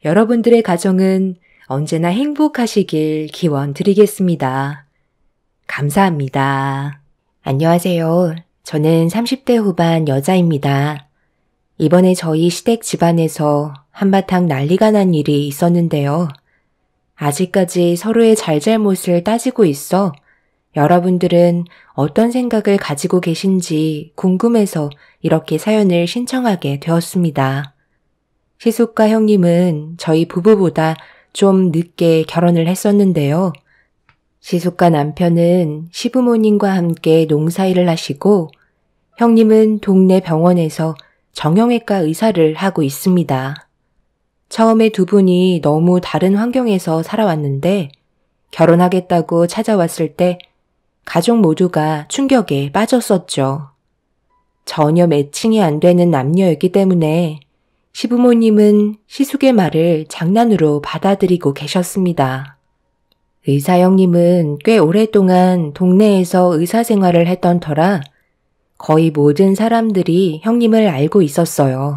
[SPEAKER 1] 여러분들의 가정은 언제나 행복하시길 기원 드리겠습니다. 감사합니다. 안녕하세요. 저는 30대 후반 여자입니다. 이번에 저희 시댁 집안에서 한바탕 난리가 난 일이 있었는데요. 아직까지 서로의 잘잘못을 따지고 있어 여러분들은 어떤 생각을 가지고 계신지 궁금해서 이렇게 사연을 신청하게 되었습니다. 시숙과 형님은 저희 부부보다 좀 늦게 결혼을 했었는데요. 시숙과 남편은 시부모님과 함께 농사일을 하시고 형님은 동네 병원에서 정형외과 의사를 하고 있습니다. 처음에 두 분이 너무 다른 환경에서 살아왔는데 결혼하겠다고 찾아왔을 때 가족 모두가 충격에 빠졌었죠. 전혀 매칭이 안 되는 남녀였기 때문에 시부모님은 시숙의 말을 장난으로 받아들이고 계셨습니다. 의사 형님은 꽤 오랫동안 동네에서 의사 생활을 했던 터라 거의 모든 사람들이 형님을 알고 있었어요.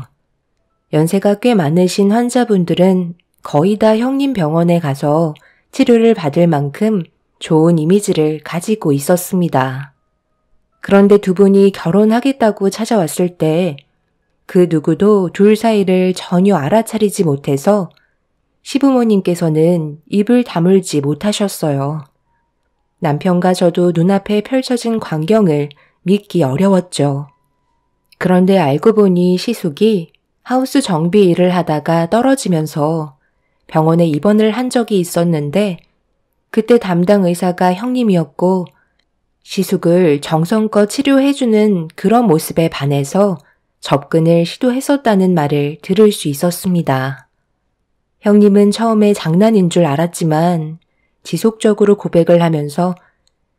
[SPEAKER 1] 연세가 꽤 많으신 환자분들은 거의 다 형님 병원에 가서 치료를 받을 만큼 좋은 이미지를 가지고 있었습니다. 그런데 두 분이 결혼하겠다고 찾아왔을 때 그 누구도 둘 사이를 전혀 알아차리지 못해서 시부모님께서는 입을 다물지 못하셨어요. 남편과 저도 눈앞에 펼쳐진 광경을 믿기 어려웠죠. 그런데 알고 보니 시숙이 하우스 정비 일을 하다가 떨어지면서 병원에 입원을 한 적이 있었는데 그때 담당 의사가 형님이었고 시숙을 정성껏 치료해주는 그런 모습에 반해서 접근을 시도했었다는 말을 들을 수 있었습니다. 형님은 처음에 장난인 줄 알았지만 지속적으로 고백을 하면서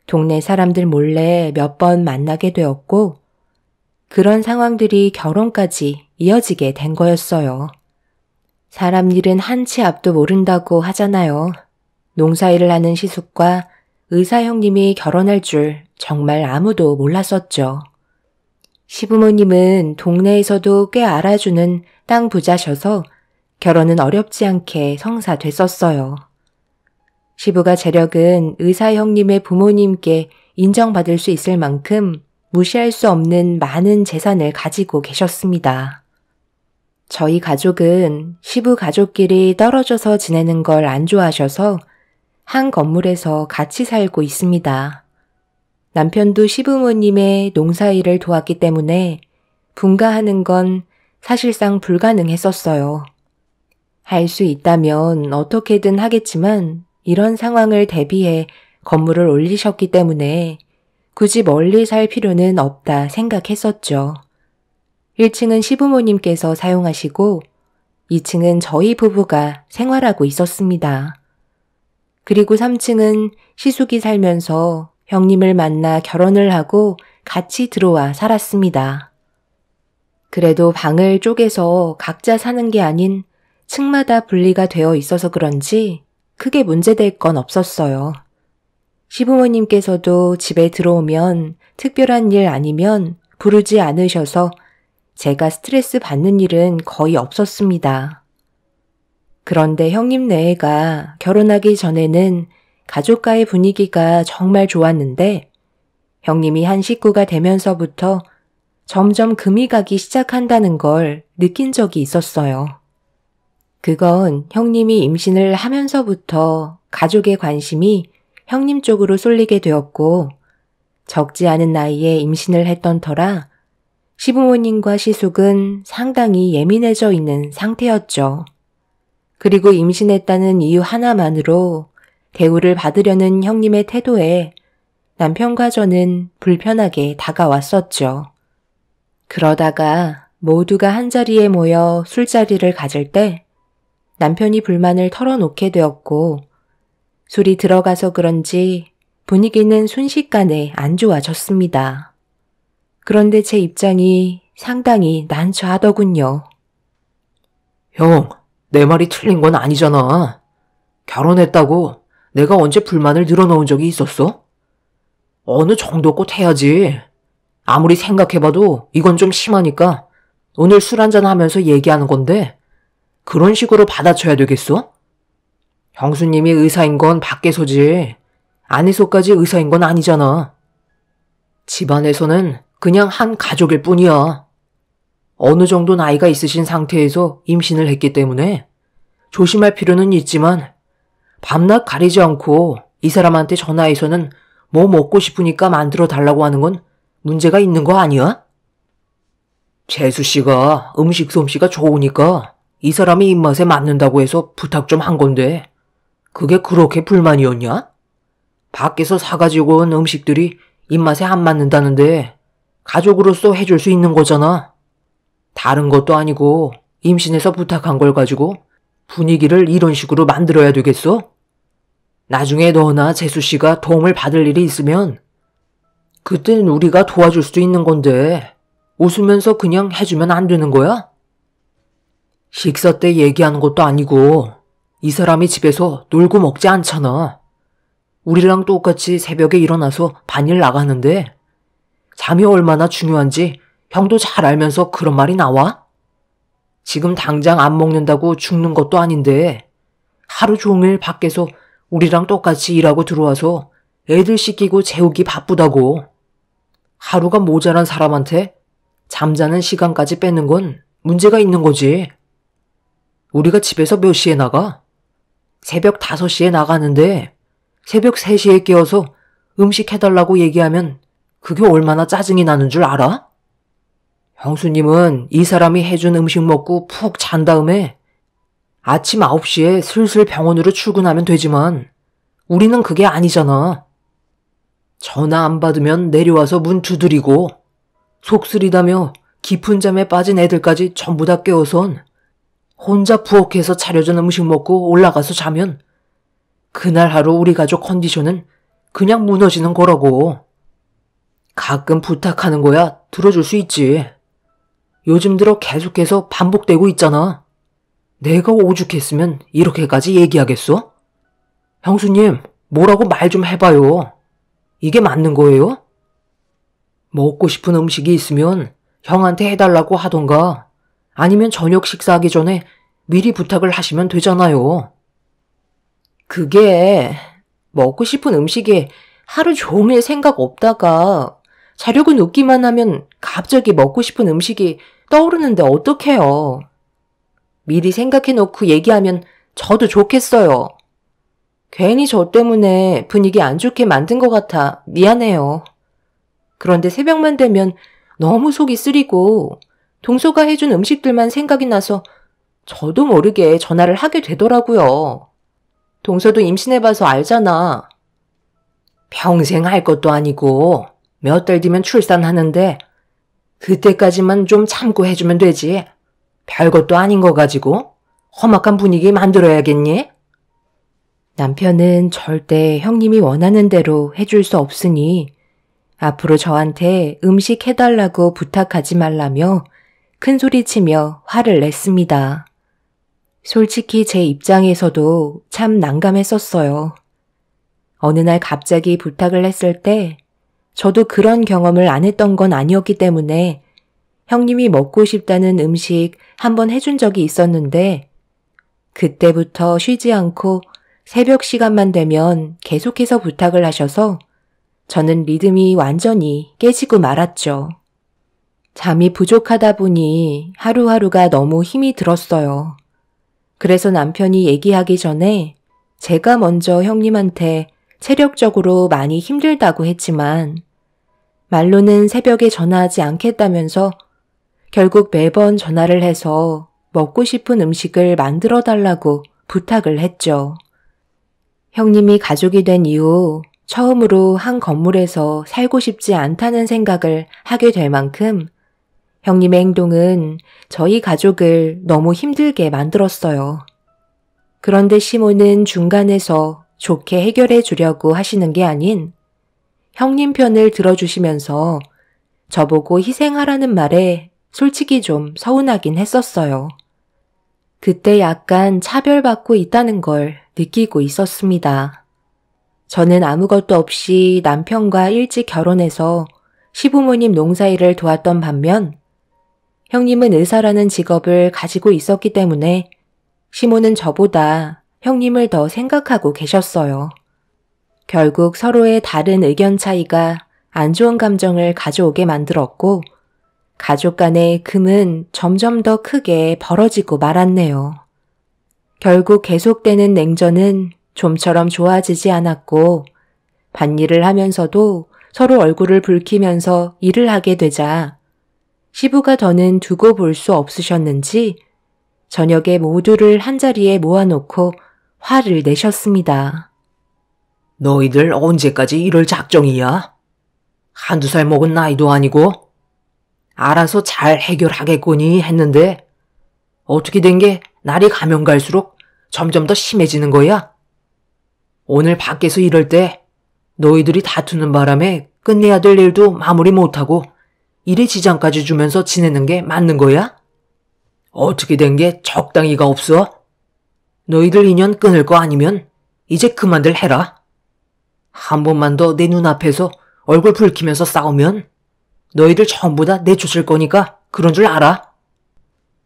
[SPEAKER 1] 동네 사람들 몰래 몇 번 만나게 되었고 그런 상황들이 결혼까지 이어지게 된 거였어요. 사람 일은 한 치 앞도 모른다고 하잖아요. 농사일을 하는 시숙과 의사 형님이 결혼할 줄 정말 아무도 몰랐었죠. 시부모님은 동네에서도 꽤 알아주는 땅 부자셔서 결혼은 어렵지 않게 성사됐었어요. 시부가 재력은 의사 형님의 부모님께 인정받을 수 있을 만큼 무시할 수 없는 많은 재산을 가지고 계셨습니다. 저희 가족은 시부 가족끼리 떨어져서 지내는 걸 안 좋아하셔서 한 건물에서 같이 살고 있습니다. 남편도 시부모님의 농사일을 도왔기 때문에 분가하는 건 사실상 불가능했었어요. 할 수 있다면 어떻게든 하겠지만 이런 상황을 대비해 건물을 올리셨기 때문에 굳이 멀리 살 필요는 없다 생각했었죠. 1층은 시부모님께서 사용하시고 2층은 저희 부부가 생활하고 있었습니다. 그리고 3층은 시숙이 살면서 형님을 만나 결혼을 하고 같이 들어와 살았습니다. 그래도 방을 쪼개서 각자 사는 게 아닌 층마다 분리가 되어 있어서 그런지 크게 문제될 건 없었어요. 시부모님께서도 집에 들어오면 특별한 일 아니면 부르지 않으셔서 제가 스트레스 받는 일은 거의 없었습니다. 그런데 형님네가 결혼하기 전에는 가족과의 분위기가 정말 좋았는데 형님이 한 식구가 되면서부터 점점 금이 가기 시작한다는 걸 느낀 적이 있었어요. 그건 형님이 임신을 하면서부터 가족의 관심이 형님 쪽으로 쏠리게 되었고 적지 않은 나이에 임신을 했던 터라 시부모님과 시숙은 상당히 예민해져 있는 상태였죠. 그리고 임신했다는 이유 하나만으로 대우를 받으려는 형님의 태도에 남편과 저는 불편하게 다가왔었죠. 그러다가 모두가 한자리에 모여 술자리를 가질 때 남편이 불만을 털어놓게 되었고 술이 들어가서 그런지 분위기는 순식간에 안 좋아졌습니다. 그런데 제 입장이 상당히 난처하더군요.
[SPEAKER 2] 형, 내 말이 틀린 건 아니잖아. 결혼했다고 내가 언제 불만을 늘어놓은 적이 있었어? 어느 정도껏 해야지. 아무리 생각해봐도 이건 좀 심하니까 오늘 술 한잔 하면서 얘기하는 건데 그런 식으로 받아쳐야 되겠어? 형수님이 의사인 건 밖에서지 안에서까지 의사인 건 아니잖아. 집안에서는 그냥 한 가족일 뿐이야. 어느 정도 나이가 있으신 상태에서 임신을 했기 때문에 조심할 필요는 있지만 밤낮 가리지 않고 이 사람한테 전화해서는 뭐 먹고 싶으니까 만들어 달라고 하는 건 문제가 있는 거 아니야? 재수 씨가 음식 솜씨가 좋으니까 이 사람이 입맛에 맞는다고 해서 부탁 좀 한 건데 그게 그렇게 불만이었냐? 밖에서 사가지고 온 음식들이 입맛에 안 맞는다는데 가족으로서 해줄 수 있는 거잖아. 다른 것도 아니고 임신해서 부탁한 걸 가지고 분위기를 이런 식으로 만들어야 되겠어? 나중에 너나 재수 씨가 도움을 받을 일이 있으면 그땐 우리가 도와줄 수도 있는 건데 웃으면서 그냥 해주면 안 되는 거야? 식사 때 얘기하는 것도 아니고 이 사람이 집에서 놀고 먹지 않잖아. 우리랑 똑같이 새벽에 일어나서 반일 나가는데 잠이 얼마나 중요한지 형도 잘 알면서 그런 말이 나와? 지금 당장 안 먹는다고 죽는 것도 아닌데 하루 종일 밖에서 우리랑 똑같이 일하고 들어와서 애들 씻기고 재우기 바쁘다고. 하루가 모자란 사람한테 잠자는 시간까지 뺏는 건 문제가 있는 거지. 우리가 집에서 몇 시에 나가? 새벽 5시에 나가는데 새벽 3시에 깨어서 음식 해달라고 얘기하면 그게 얼마나 짜증이 나는 줄 알아? 형수님은 이 사람이 해준 음식 먹고 푹 잔 다음에 아침 9시에 슬슬 병원으로 출근하면 되지만 우리는 그게 아니잖아. 전화 안 받으면 내려와서 문 두드리고 속 쓰리다며 깊은 잠에 빠진 애들까지 전부 다 깨워선 혼자 부엌에서 차려준 음식 먹고 올라가서 자면 그날 하루 우리 가족 컨디션은 그냥 무너지는 거라고. 가끔 부탁하는 거야 들어줄 수 있지. 요즘 들어 계속해서 반복되고 있잖아. 내가 오죽했으면 이렇게까지 얘기하겠어? 형수님, 뭐라고 말 좀 해봐요. 이게 맞는 거예요? 먹고 싶은 음식이 있으면 형한테 해달라고 하던가 아니면 저녁 식사하기 전에 미리 부탁을 하시면 되잖아요. 그게 먹고 싶은 음식에 하루 종일 생각 없다가 자려고 눕기만 하면 갑자기 먹고 싶은 음식이 떠오르는데 어떡해요. 미리 생각해놓고 얘기하면 저도 좋겠어요. 괜히 저 때문에 분위기 안 좋게 만든 것 같아 미안해요. 그런데 새벽만 되면 너무 속이 쓰리고 동서가 해준 음식들만 생각이 나서 저도 모르게 전화를 하게 되더라고요. 동서도 임신해봐서 알잖아. 평생 할 것도 아니고 몇 달 뒤면 출산하는데 그때까지만 좀 참고 해주면 되지. 별것도 아닌 거 가지고 험악한 분위기 만들어야겠니? 남편은 절대 형님이 원하는 대로 해줄 수 없으니 앞으로 저한테 음식 해달라고 부탁하지 말라며 큰소리치며 화를 냈습니다. 솔직히 제 입장에서도 참 난감했었어요. 어느 날 갑자기 부탁을 했을 때 저도 그런 경험을 안 했던 건 아니었기 때문에 형님이 먹고 싶다는 음식 한번 해준 적이 있었는데
[SPEAKER 1] 그때부터 쉬지 않고 새벽 시간만 되면 계속해서 부탁을 하셔서 저는 리듬이 완전히 깨지고 말았죠. 잠이 부족하다 보니 하루하루가 너무 힘이 들었어요. 그래서 남편이 얘기하기 전에 제가 먼저 형님한테 체력적으로 많이 힘들다고 했지만 말로는 새벽에 전화하지 않겠다면서 결국 매번 전화를 해서 먹고 싶은 음식을 만들어 달라고 부탁을 했죠. 형님이 가족이 된 이후 처음으로 한 건물에서 살고 싶지 않다는 생각을 하게 될 만큼 형님의 행동은 저희 가족을 너무 힘들게 만들었어요. 그런데 시모는 중간에서 좋게 해결해 주려고 하시는 게 아닌 형님 편을 들어주시면서 저보고 희생하라는 말에 솔직히 좀 서운하긴 했었어요. 그때 약간 차별받고 있다는 걸 느끼고 있었습니다. 저는 아무것도 없이 남편과 일찍 결혼해서 시부모님 농사일을 도왔던 반면 형님은 의사라는 직업을 가지고 있었기 때문에 시모는 저보다 형님을 더 생각하고 계셨어요. 결국 서로의 다른 의견 차이가 안 좋은 감정을 가져오게 만들었고 가족 간의 금은 점점 더 크게 벌어지고 말았네요. 결국 계속되는 냉전은 좀처럼 좋아지지 않았고 밭일을 하면서도 서로 얼굴을 붉히면서 일을 하게 되자 시부가 더는 두고 볼 수 없으셨는지 저녁에 모두를 한자리에 모아놓고 화를 내셨습니다.
[SPEAKER 2] 너희들 언제까지 이럴 작정이야? 한두 살 먹은 나이도 아니고 알아서 잘 해결하겠거니 했는데 어떻게 된 게 날이 가면 갈수록 점점 더 심해지는 거야? 오늘 밖에서 이럴 때 너희들이 다투는 바람에 끝내야 될 일도 마무리 못하고 일에 지장까지 주면서 지내는 게 맞는 거야? 어떻게 된 게 적당히가 없어? 너희들 인연 끊을 거 아니면 이제 그만들 해라. 한 번만 더 내 눈앞에서 얼굴 붉히면서 싸우면 너희들 전부 다 내쫓을 거니까 그런 줄 알아.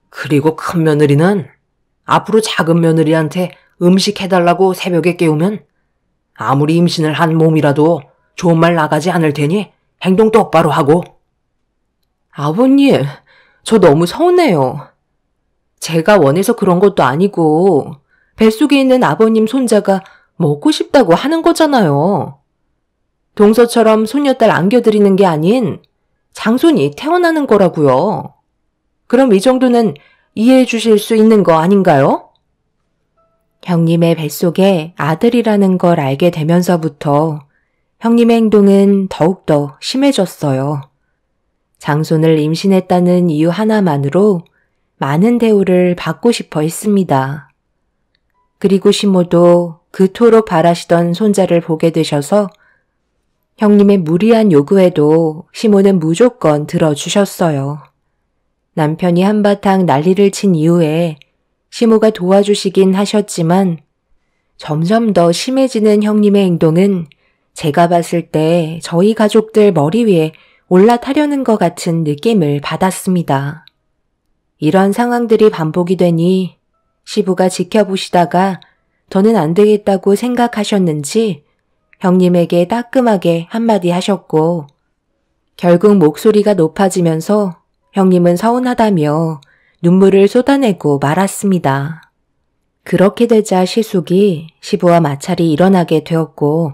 [SPEAKER 2] 그리고 큰 며느리는 앞으로 작은 며느리한테 음식 해달라고 새벽에 깨우면 아무리 임신을 한 몸이라도 좋은 말 나가지 않을 테니 행동 똑바로 하고.
[SPEAKER 1] 아버님, 저 너무 서운해요. 제가 원해서 그런 것도 아니고 뱃속에 있는 아버님 손자가 먹고 싶다고 하는 거잖아요. 동서처럼 손녀딸 안겨드리는 게 아닌 장손이 태어나는 거라고요. 그럼 이 정도는 이해해 주실 수 있는 거 아닌가요? 형님의 뱃속에 아들이라는 걸 알게 되면서부터 형님의 행동은 더욱더 심해졌어요. 장손을 임신했다는 이유 하나만으로 많은 대우를 받고 싶어 했습니다. 그리고 시모도 그토록 바라시던 손자를 보게 되셔서 형님의 무리한 요구에도 시모는 무조건 들어주셨어요. 남편이 한바탕 난리를 친 이후에 시모가 도와주시긴 하셨지만 점점 더 심해지는 형님의 행동은 제가 봤을 때 저희 가족들 머리 위에 올라타려는 것 같은 느낌을 받았습니다. 이런 상황들이 반복이 되니 시부가 지켜보시다가 더는 안 되겠다고 생각하셨는지 형님에게 따끔하게 한마디 하셨고 결국 목소리가 높아지면서 형님은 서운하다며 눈물을 쏟아내고 말았습니다. 그렇게 되자 시숙이 시부와 마찰이 일어나게 되었고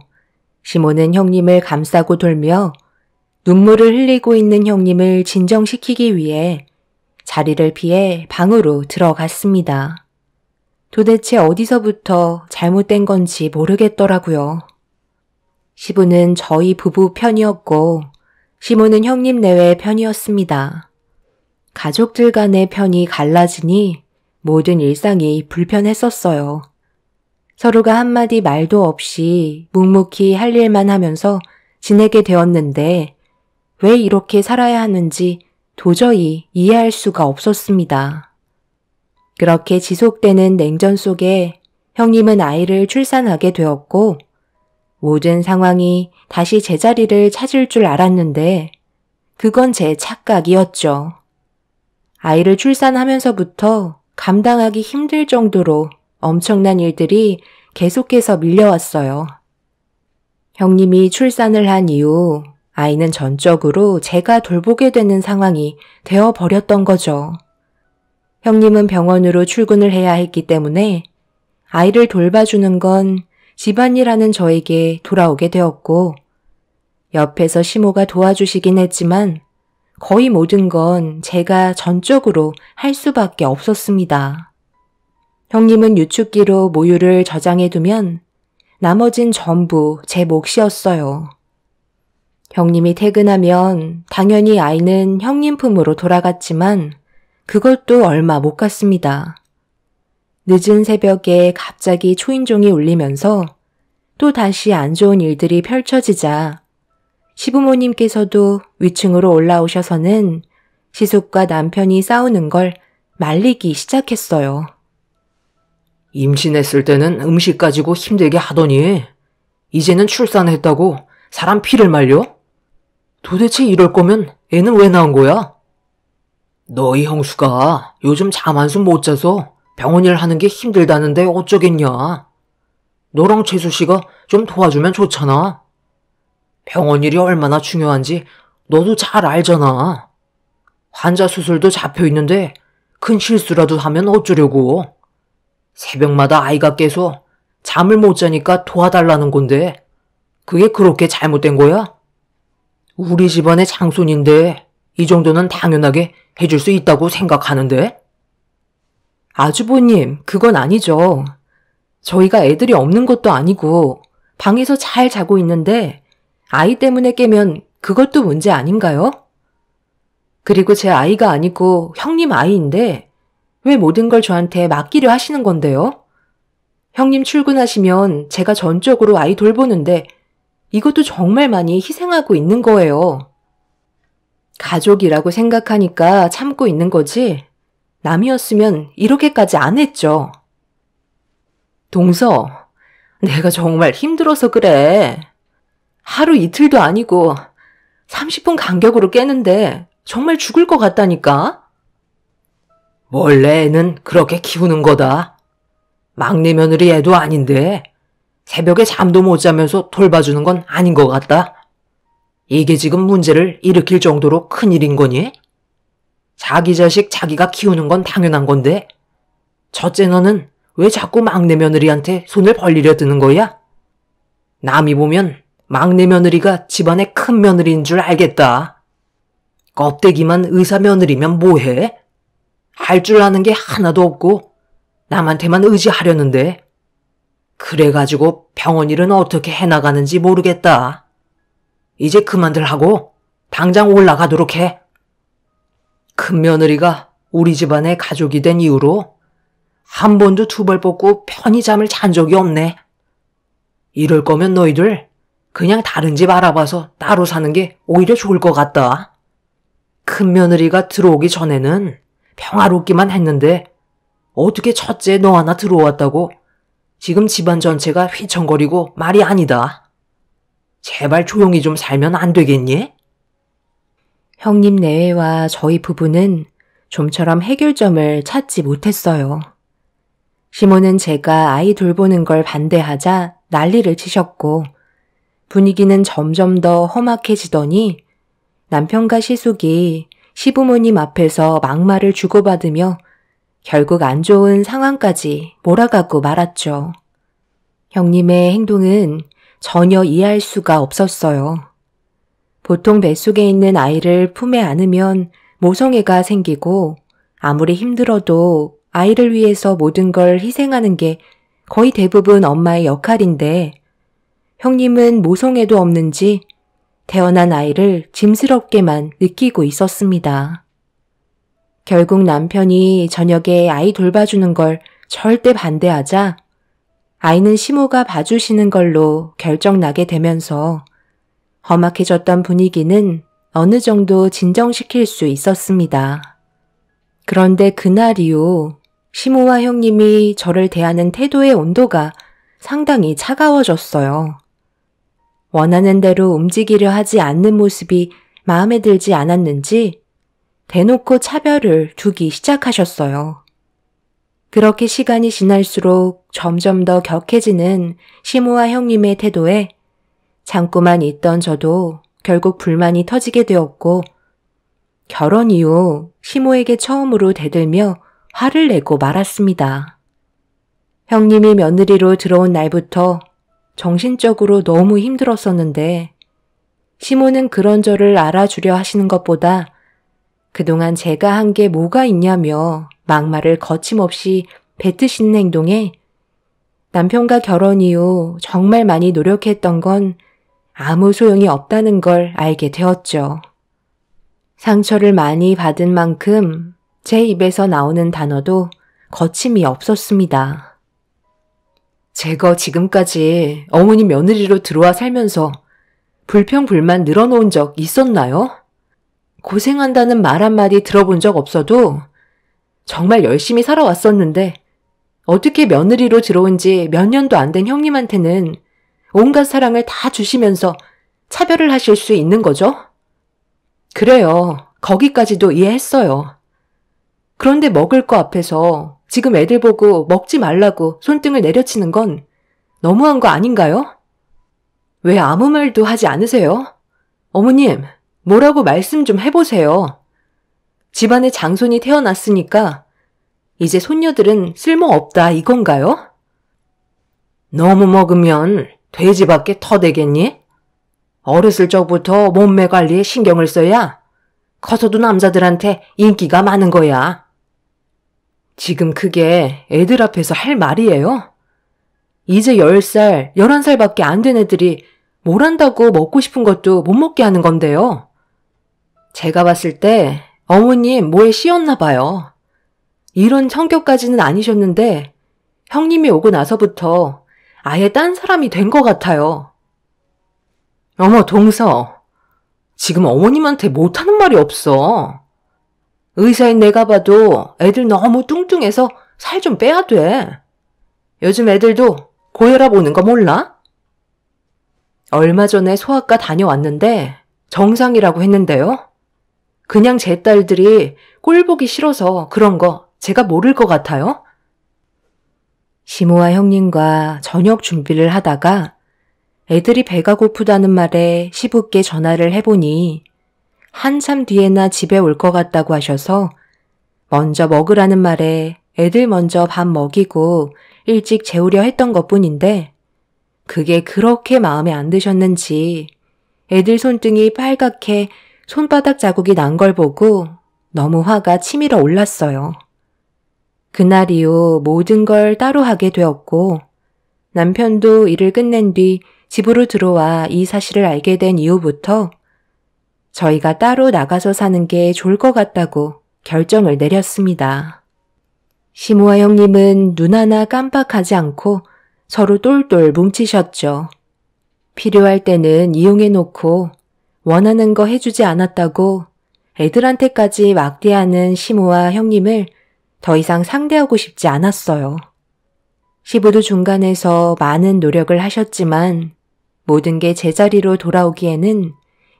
[SPEAKER 1] 시모는 형님을 감싸고 돌며 눈물을 흘리고 있는 형님을 진정시키기 위해 자리를 피해 방으로 들어갔습니다. 도대체 어디서부터 잘못된 건지 모르겠더라고요. 시부는 저희 부부 편이었고 시모는 형님 내외 편이었습니다. 가족들 간의 편이 갈라지니 모든 일상이 불편했었어요. 서로가 한마디 말도 없이 묵묵히 할 일만 하면서 지내게 되었는데 왜 이렇게 살아야 하는지 도저히 이해할 수가 없었습니다. 그렇게 지속되는 냉전 속에 형님은 아이를 출산하게 되었고 모든 상황이 다시 제자리를 찾을 줄 알았는데 그건 제 착각이었죠. 아이를 출산하면서부터 감당하기 힘들 정도로 엄청난 일들이 계속해서 밀려왔어요. 형님이 출산을 한 이후 아이는 전적으로 제가 돌보게 되는 상황이 되어버렸던 거죠. 형님은 병원으로 출근을 해야 했기 때문에 아이를 돌봐주는 건 집안일하는 저에게 돌아오게 되었고, 옆에서 시모가 도와주시긴 했지만 거의 모든 건 제가 전적으로 할 수밖에 없었습니다. 형님은 유축기로 모유를 저장해두면 나머진 전부 제 몫이었어요. 형님이 퇴근하면 당연히 아이는 형님 품으로 돌아갔지만 그것도 얼마 못 갔습니다. 늦은 새벽에 갑자기 초인종이 울리면서 또 다시 안 좋은 일들이 펼쳐지자 시부모님께서도 위층으로 올라오셔서는 시숙과 남편이 싸우는 걸 말리기 시작했어요.
[SPEAKER 2] 임신했을 때는 음식 가지고 힘들게 하더니 이제는 출산했다고 사람 피를 말려? 도대체 이럴 거면 애는 왜 낳은 거야? 너희 형수가 요즘 잠 한숨 못 자서 병원 일 하는 게 힘들다는데 어쩌겠냐. 너랑 재수 씨가 좀 도와주면 좋잖아. 병원 일이 얼마나 중요한지 너도 잘 알잖아. 환자 수술도 잡혀 있는데 큰 실수라도 하면 어쩌려고. 새벽마다 아이가 깨서 잠을 못 자니까 도와달라는 건데 그게 그렇게 잘못된 거야? 우리 집안의 장손인데 이 정도는 당연하게 해줄 수 있다고 생각하는데?
[SPEAKER 1] 아주버님, 그건 아니죠. 저희가 애들이 없는 것도 아니고 방에서 잘 자고 있는데 아이 때문에 깨면 그것도 문제 아닌가요? 그리고 제 아이가 아니고 형님 아이인데 왜 모든 걸 저한테 맡기려 하시는 건데요? 형님 출근하시면 제가 전적으로 아이 돌보는데 이것도 정말 많이 희생하고 있는 거예요. 가족이라고 생각하니까 참고 있는 거지 남이었으면 이렇게까지 안 했죠. 동서, 내가 정말 힘들어서 그래. 하루 이틀도 아니고 30분 간격으로 깨는데 정말 죽을 것 같다니까?
[SPEAKER 2] 원래 애는 그렇게 키우는 거다. 막내 며느리 애도 아닌데 새벽에 잠도 못 자면서 돌봐주는 건 아닌 것 같다. 이게 지금 문제를 일으킬 정도로 큰일인 거니? 자기 자식 자기가 키우는 건 당연한 건데 첫째 너는 왜 자꾸 막내 며느리한테 손을 벌리려 드는 거야? 남이 보면 막내 며느리가 집안의 큰 며느리인 줄 알겠다. 껍데기만 의사 며느리면 뭐해? 할 줄 아는 게 하나도 없고 남한테만 의지하려는데 그래가지고 병원 일은 어떻게 해나가는지 모르겠다. 이제 그만들 하고 당장 올라가도록 해. 큰 며느리가 우리 집안의 가족이 된 이후로 한 번도 두 벌 뽑고 편히 잠을 잔 적이 없네. 이럴 거면 너희들 그냥 다른 집 알아봐서 따로 사는 게 오히려 좋을 것 같다. 큰 며느리가 들어오기 전에는 평화롭기만 했는데 어떻게 첫째 너 하나 들어왔다고 지금 집안 전체가 휘청거리고 말이 아니다. 제발 조용히 좀 살면 안 되겠니?
[SPEAKER 1] 형님 내외와 저희 부부는 좀처럼 해결점을 찾지 못했어요. 시모는 제가 아이 돌보는 걸 반대하자 난리를 치셨고 분위기는 점점 더 험악해지더니 남편과 시숙이 시부모님 앞에서 막말을 주고받으며 결국 안 좋은 상황까지 몰아가고 말았죠. 형님의 행동은 전혀 이해할 수가 없었어요. 보통 뱃속에 있는 아이를 품에 안으면 모성애가 생기고 아무리 힘들어도 아이를 위해서 모든 걸 희생하는 게 거의 대부분 엄마의 역할인데 형님은 모성애도 없는지 태어난 아이를 짐스럽게만 느끼고 있었습니다. 결국 남편이 저녁에 아이 돌봐주는 걸 절대 반대하자 아이는 시모가 봐주시는 걸로 결정나게 되면서 험악해졌던 분위기는 어느 정도 진정시킬 수 있었습니다. 그런데 그날 이후 시모와 형님이 저를 대하는 태도의 온도가 상당히 차가워졌어요. 원하는 대로 움직이려 하지 않는 모습이 마음에 들지 않았는지 대놓고 차별을 두기 시작하셨어요. 그렇게 시간이 지날수록 점점 더 격해지는 시모와 형님의 태도에 참고만 있던 저도 결국 불만이 터지게 되었고, 결혼 이후 시모에게 처음으로 대들며 화를 내고 말았습니다. 형님이 며느리로 들어온 날부터 정신적으로 너무 힘들었었는데, 시모는 그런 저를 알아주려 하시는 것보다 그동안 제가 한 게 뭐가 있냐며 막말을 거침없이 뱉으시는 행동에 남편과 결혼 이후 정말 많이 노력했던 건 아무 소용이 없다는 걸 알게 되었죠. 상처를 많이 받은 만큼 제 입에서 나오는 단어도 거침이 없었습니다. 제가 지금까지 어머니 며느리로 들어와 살면서 불평불만 늘어놓은 적 있었나요? 고생한다는 말 한마디 들어본 적 없어도 정말 열심히 살아왔었는데 어떻게 며느리로 들어온 지 몇 년도 안 된 형님한테는 온갖 사랑을 다 주시면서 차별을 하실 수 있는 거죠? 그래요. 거기까지도 이해했어요. 그런데 먹을 거 앞에서 지금 애들 보고 먹지 말라고 손등을 내려치는 건 너무한 거 아닌가요? 왜 아무 말도 하지 않으세요? 어머님, 뭐라고 말씀 좀 해보세요. 집안에 장손이 태어났으니까 이제 손녀들은 쓸모없다 이건가요? 너무 먹으면 돼지밖에 터대겠니? 어렸을 적부터 몸매 관리에 신경을 써야 커서도 남자들한테 인기가 많은 거야. 지금 그게 애들 앞에서 할 말이에요? 이제 10살, 11살밖에 안 된 애들이 뭘 한다고 먹고 싶은 것도 못 먹게 하는 건데요. 제가 봤을 때 어머님 뭐에 씌었나 봐요. 이런 성격까지는 아니셨는데 형님이 오고 나서부터 아예 딴 사람이 된 것 같아요. 어머 동서, 지금 어머님한테 못하는 말이 없어. 의사인 내가 봐도 애들 너무 뚱뚱해서 살 좀 빼야 돼. 요즘 애들도 고혈압 오는 거 몰라? 얼마 전에 소아과 다녀왔는데 정상이라고 했는데요. 그냥 제 딸들이 꼴 보기 싫어서 그런 거 제가 모를 것 같아요? 시모와 형님과 저녁 준비를 하다가 애들이 배가 고프다는 말에 시부께 전화를 해보니 한참 뒤에나 집에 올 것 같다고 하셔서 먼저 먹으라는 말에 애들 먼저 밥 먹이고 일찍 재우려 했던 것뿐인데 그게 그렇게 마음에 안 드셨는지 애들 손등이 빨갛게 손바닥 자국이 난 걸 보고 너무 화가 치밀어 올랐어요. 그날 이후 모든 걸 따로 하게 되었고 남편도 일을 끝낸 뒤 집으로 들어와 이 사실을 알게 된 이후부터 저희가 따로 나가서 사는 게 좋을 것 같다고 결정을 내렸습니다. 시모와 형님은 눈 하나 깜빡하지 않고 서로 똘똘 뭉치셨죠. 필요할 때는 이용해놓고 원하는 거 해주지 않았다고 애들한테까지 막대하는 시모와 형님을 더 이상 상대하고 싶지 않았어요. 시부도 중간에서 많은 노력을 하셨지만 모든 게 제자리로 돌아오기에는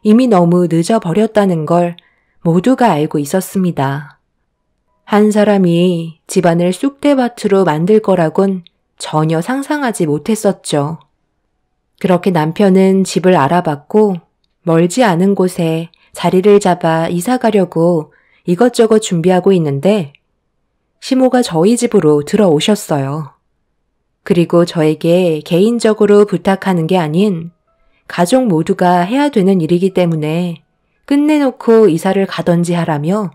[SPEAKER 1] 이미 너무 늦어버렸다는 걸 모두가 알고 있었습니다. 한 사람이 집안을 쑥대밭으로 만들 거라곤 전혀 상상하지 못했었죠. 그렇게 남편은 집을 알아봤고 멀지 않은 곳에 자리를 잡아 이사 가려고 이것저것 준비하고 있는데 시모가 저희 집으로 들어오셨어요. 그리고 저에게 개인적으로 부탁하는 게 아닌 가족 모두가 해야 되는 일이기 때문에 끝내놓고 이사를 가던지 하라며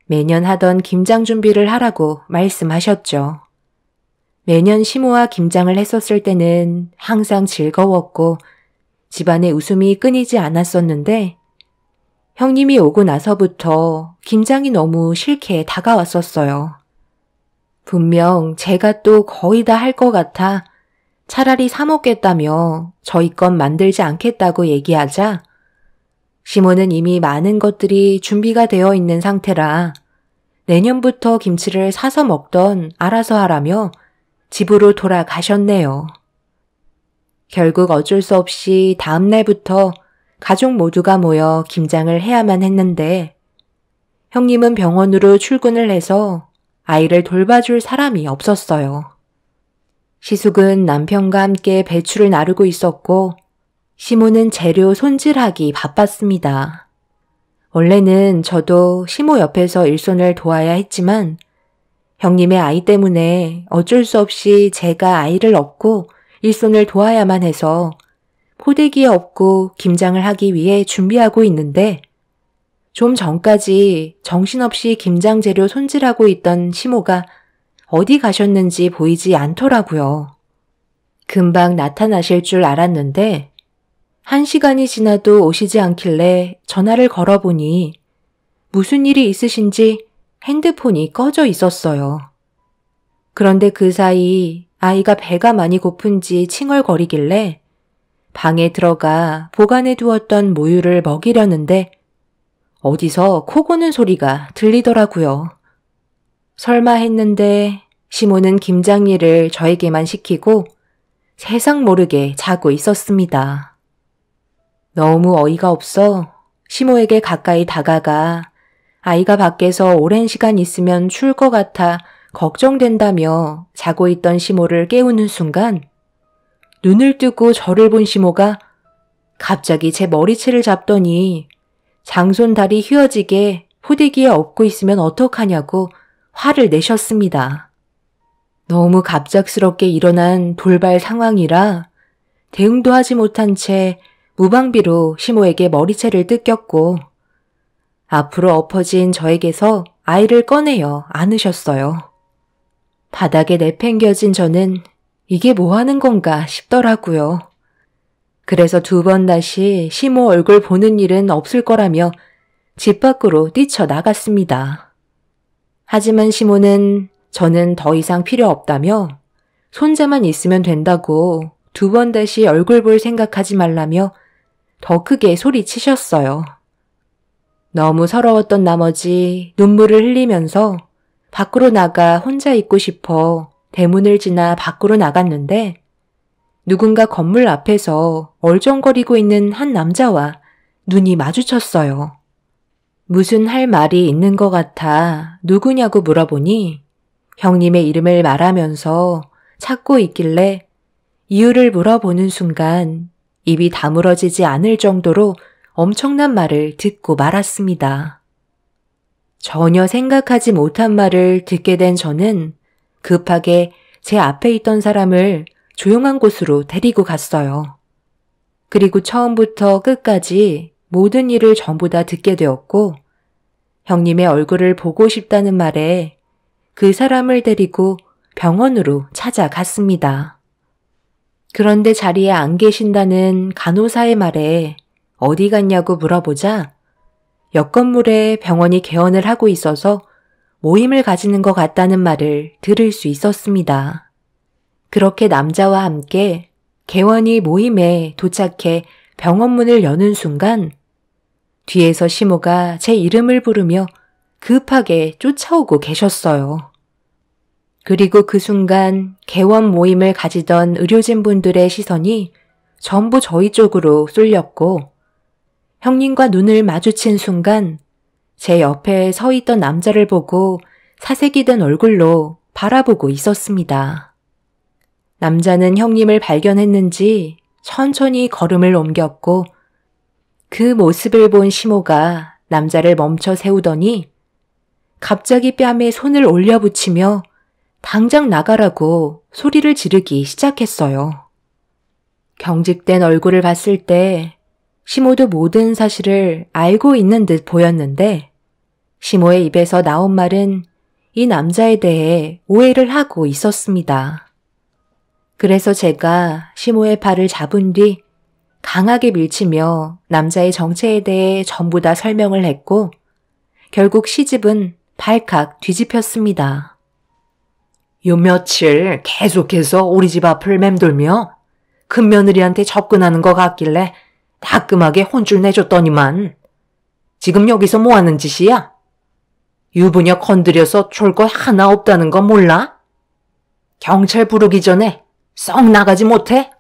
[SPEAKER 1] 매년 하던 김장 준비를 하라고 말씀하셨죠. 매년 시모와 김장을 했었을 때는 항상 즐거웠고 집안에 웃음이 끊이지 않았었는데 형님이 오고 나서부터 김장이 너무 싫게 다가왔었어요. 분명 제가 또 거의 다 할 것 같아 차라리 사 먹겠다며 저희 것 만들지 않겠다고 얘기하자 시모는 이미 많은 것들이 준비가 되어 있는 상태라 내년부터 김치를 사서 먹던 알아서 하라며 집으로 돌아가셨네요. 결국 어쩔 수 없이 다음 날부터 가족 모두가 모여 김장을 해야만 했는데 형님은 병원으로 출근을 해서 아이를 돌봐줄 사람이 없었어요. 시숙은 남편과 함께 배추를 나르고 있었고 시모는 재료 손질하기 바빴습니다. 원래는 저도 시모 옆에서 일손을 도와야 했지만 형님의 아이 때문에 어쩔 수 없이 제가 아이를 업고 일손을 도와야만 해서 포대기에 업고 김장을 하기 위해 준비하고 있는데 좀 전까지 정신없이 김장 재료 손질하고 있던 시모가 어디 가셨는지 보이지 않더라고요. 금방 나타나실 줄 알았는데 1시간이 지나도 오시지 않길래 전화를 걸어보니 무슨 일이 있으신지 핸드폰이 꺼져 있었어요. 그런데 그 사이 아이가 배가 많이 고픈지 칭얼거리길래 방에 들어가 보관해 두었던 모유를 먹이려는데 어디서 코 고는 소리가 들리더라고요. 설마 했는데 시모는 김장일을 저에게만 시키고 세상 모르게 자고 있었습니다. 너무 어이가 없어 시모에게 가까이 다가가 아이가 밖에서 오랜 시간 있으면 추울 것 같아 걱정된다며 자고 있던 시모를 깨우는 순간 눈을 뜨고 저를 본 시모가 갑자기 제 머리채를 잡더니 장손다리 휘어지게 포대기에 업고 있으면 어떡하냐고 화를 내셨습니다. 너무 갑작스럽게 일어난 돌발 상황이라 대응도 하지 못한 채 무방비로 시모에게 머리채를 뜯겼고 앞으로 엎어진 저에게서 아이를 꺼내어 안으셨어요. 바닥에 내팽겨진 저는 이게 뭐 하는 건가 싶더라고요. 그래서 2번 다시 시모 얼굴 보는 일은 없을 거라며 집 밖으로 뛰쳐나갔습니다. 하지만 시모는 저는 더 이상 필요 없다며 손자만 있으면 된다고 2번 다시 얼굴 볼 생각하지 말라며 더 크게 소리치셨어요. 너무 서러웠던 나머지 눈물을 흘리면서 밖으로 나가 혼자 있고 싶어 대문을 지나 밖으로 나갔는데 누군가 건물 앞에서 얼쩡거리고 있는 한 남자와 눈이 마주쳤어요. 무슨 할 말이 있는 것 같아 누구냐고 물어보니 형님의 이름을 말하면서 찾고 있길래 이유를 물어보는 순간 입이 다물어지지 않을 정도로 엄청난 말을 듣고 말았습니다. 전혀 생각하지 못한 말을 듣게 된 저는 급하게 제 앞에 있던 사람을 조용한 곳으로 데리고 갔어요. 그리고 처음부터 끝까지 모든 일을 전부 다 듣게 되었고 형님의 얼굴을 보고 싶다는 말에 그 사람을 데리고 병원으로 찾아갔습니다. 그런데 자리에 안 계신다는 간호사의 말에 어디 갔냐고 물어보자 옆 건물에 병원이 개원을 하고 있어서 모임을 가지는 것 같다는 말을 들을 수 있었습니다. 그렇게 남자와 함께 개원이 모임에 도착해 병원 문을 여는 순간 뒤에서 시모가 제 이름을 부르며 급하게 쫓아오고 계셨어요. 그리고 그 순간 개원 모임을 가지던 의료진분들의 시선이 전부 저희 쪽으로 쏠렸고 형님과 눈을 마주친 순간 제 옆에 서 있던 남자를 보고 사색이 된 얼굴로 바라보고 있었습니다. 남자는 형님을 발견했는지 천천히 걸음을 옮겼고 그 모습을 본 시모가 남자를 멈춰 세우더니 갑자기 뺨에 손을 올려붙이며 당장 나가라고 소리를 지르기 시작했어요. 경직된 얼굴을 봤을 때 시모도 모든 사실을 알고 있는 듯 보였는데 시모의 입에서 나온 말은 이 남자에 대해 오해를 하고 있었습니다. 그래서 제가 시모의 팔을 잡은 뒤 강하게 밀치며 남자의 정체에 대해 전부 다 설명을 했고 결국 시집은 발칵 뒤집혔습니다.
[SPEAKER 2] 요 며칠 계속해서 우리 집 앞을 맴돌며 큰며느리한테 접근하는 것 같길래 따끔하게 혼쭐 내줬더니만 지금 여기서 뭐 하는 짓이야? 유부녀 건드려서 줄 것 하나 없다는 거 몰라? 경찰 부르기 전에 썩 나가지 못해?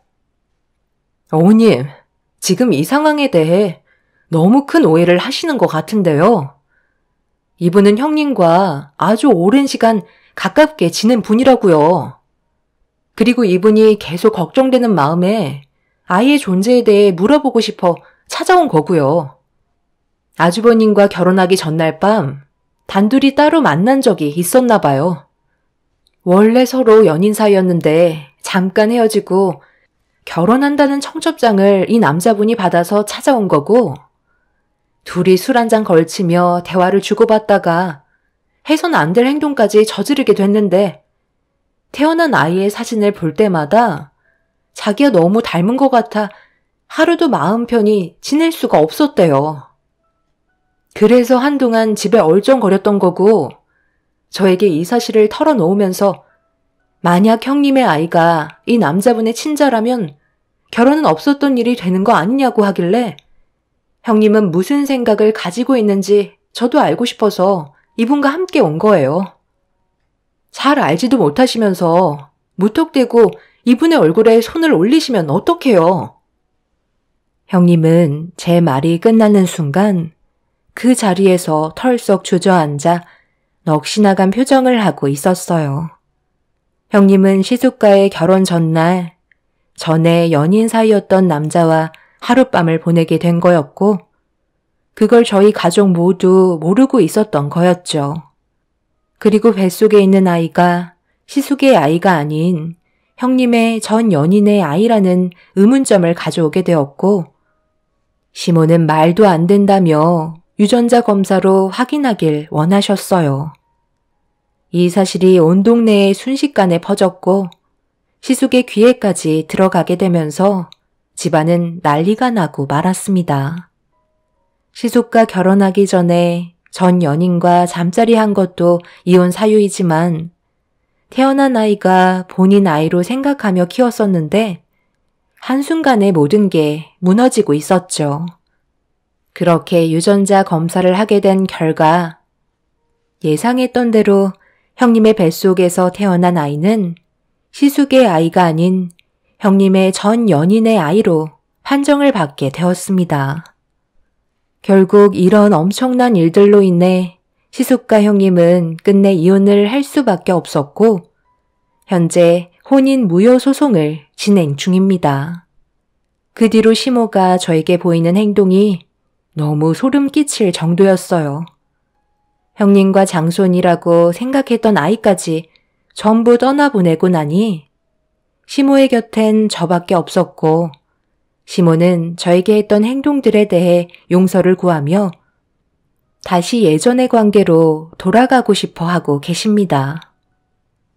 [SPEAKER 1] 어머님, 지금 이 상황에 대해 너무 큰 오해를 하시는 것 같은데요. 이분은 형님과 아주 오랜 시간 가깝게 지낸 분이라고요. 그리고 이분이 계속 걱정되는 마음에 아이의 존재에 대해 물어보고 싶어 찾아온 거고요. 아주버님과 결혼하기 전날 밤 단둘이 따로 만난 적이 있었나 봐요. 원래 서로 연인 사이였는데 잠깐 헤어지고 결혼한다는 청첩장을 이 남자분이 받아서 찾아온 거고, 둘이 술 한잔 걸치며 대화를 주고받다가 해선 안 될 행동까지 저지르게 됐는데, 태어난 아이의 사진을 볼 때마다 자기가 너무 닮은 것 같아 하루도 마음 편히 지낼 수가 없었대요. 그래서 한동안 집에 얼쩡거렸던 거고, 저에게 이 사실을 털어놓으면서 만약 형님의 아이가 이 남자분의 친자라면 결혼은 없었던 일이 되는 거 아니냐고 하길래 형님은 무슨 생각을 가지고 있는지 저도 알고 싶어서 이분과 함께 온 거예요. 잘 알지도 못하시면서 무턱대고 이분의 얼굴에 손을 올리시면 어떡해요? 형님은 제 말이 끝나는 순간 그 자리에서 털썩 주저앉아 넋이나간 표정을 하고 있었어요. 형님은 시숙과의 결혼 전날 전에 연인 사이였던 남자와 하룻밤을 보내게 된 거였고, 그걸 저희 가족 모두 모르고 있었던 거였죠. 그리고 뱃속에 있는 아이가 시숙의 아이가 아닌 형님의 전 연인의 아이라는 의문점을 가져오게 되었고, 시모는 말도 안 된다며 유전자 검사로 확인하길 원하셨어요. 이 사실이 온 동네에 순식간에 퍼졌고 시숙의 귀에까지 들어가게 되면서 집안은 난리가 나고 말았습니다. 시숙과 결혼하기 전에 전 연인과 잠자리 한 것도 이혼 사유이지만 태어난 아이가 본인 아이로 생각하며 키웠었는데 한순간에 모든 게 무너지고 있었죠. 그렇게 유전자 검사를 하게 된 결과 예상했던 대로 형님의 뱃속에서 태어난 아이는 시숙의 아이가 아닌 형님의 전 연인의 아이로 판정을 받게 되었습니다. 결국 이런 엄청난 일들로 인해 시숙과 형님은 끝내 이혼을 할 수밖에 없었고 현재 혼인 무효 소송을 진행 중입니다. 그 뒤로 시모가 저에게 보이는 행동이 너무 소름 끼칠 정도였어요. 형님과 장손이라고 생각했던 아이까지 전부 떠나보내고 나니 시모의 곁엔 저밖에 없었고 시모는 저에게 했던 행동들에 대해 용서를 구하며 다시 예전의 관계로 돌아가고 싶어 하고 계십니다.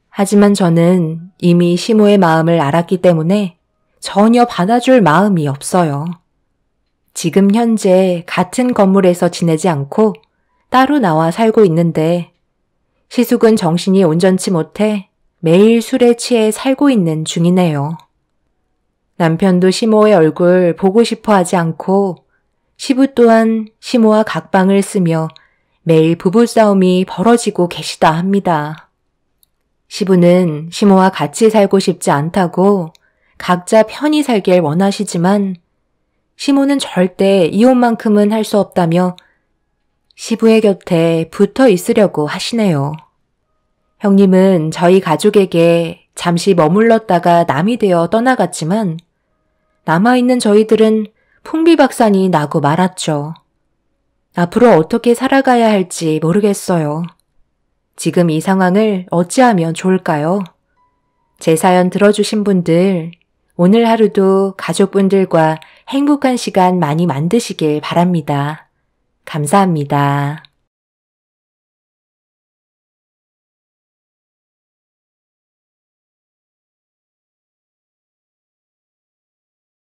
[SPEAKER 1] 하지만 저는 이미 시모의 마음을 알았기 때문에 전혀 받아줄 마음이 없어요. 지금 현재 같은 건물에서 지내지 않고 따로 나와 살고 있는데 시숙은 정신이 온전치 못해 매일 술에 취해 살고 있는 중이네요. 남편도 시모의 얼굴 보고 싶어 하지 않고 시부 또한 시모와 각방을 쓰며 매일 부부싸움이 벌어지고 계시다 합니다. 시부는 시모와 같이 살고 싶지 않다고 각자 편히 살길 원하시지만 시모는 절대 이혼만큼은 할 수 없다며 시부의 곁에 붙어 있으려고 하시네요. 형님은 저희 가족에게 잠시 머물렀다가 남이 되어 떠나갔지만 남아있는 저희들은 풍비박산이 나고 말았죠. 앞으로 어떻게 살아가야 할지 모르겠어요. 지금 이 상황을 어찌하면 좋을까요? 제 사연 들어주신 분들, 오늘 하루도 가족분들과 행복한 시간 많이 만드시길 바랍니다. 감사합니다.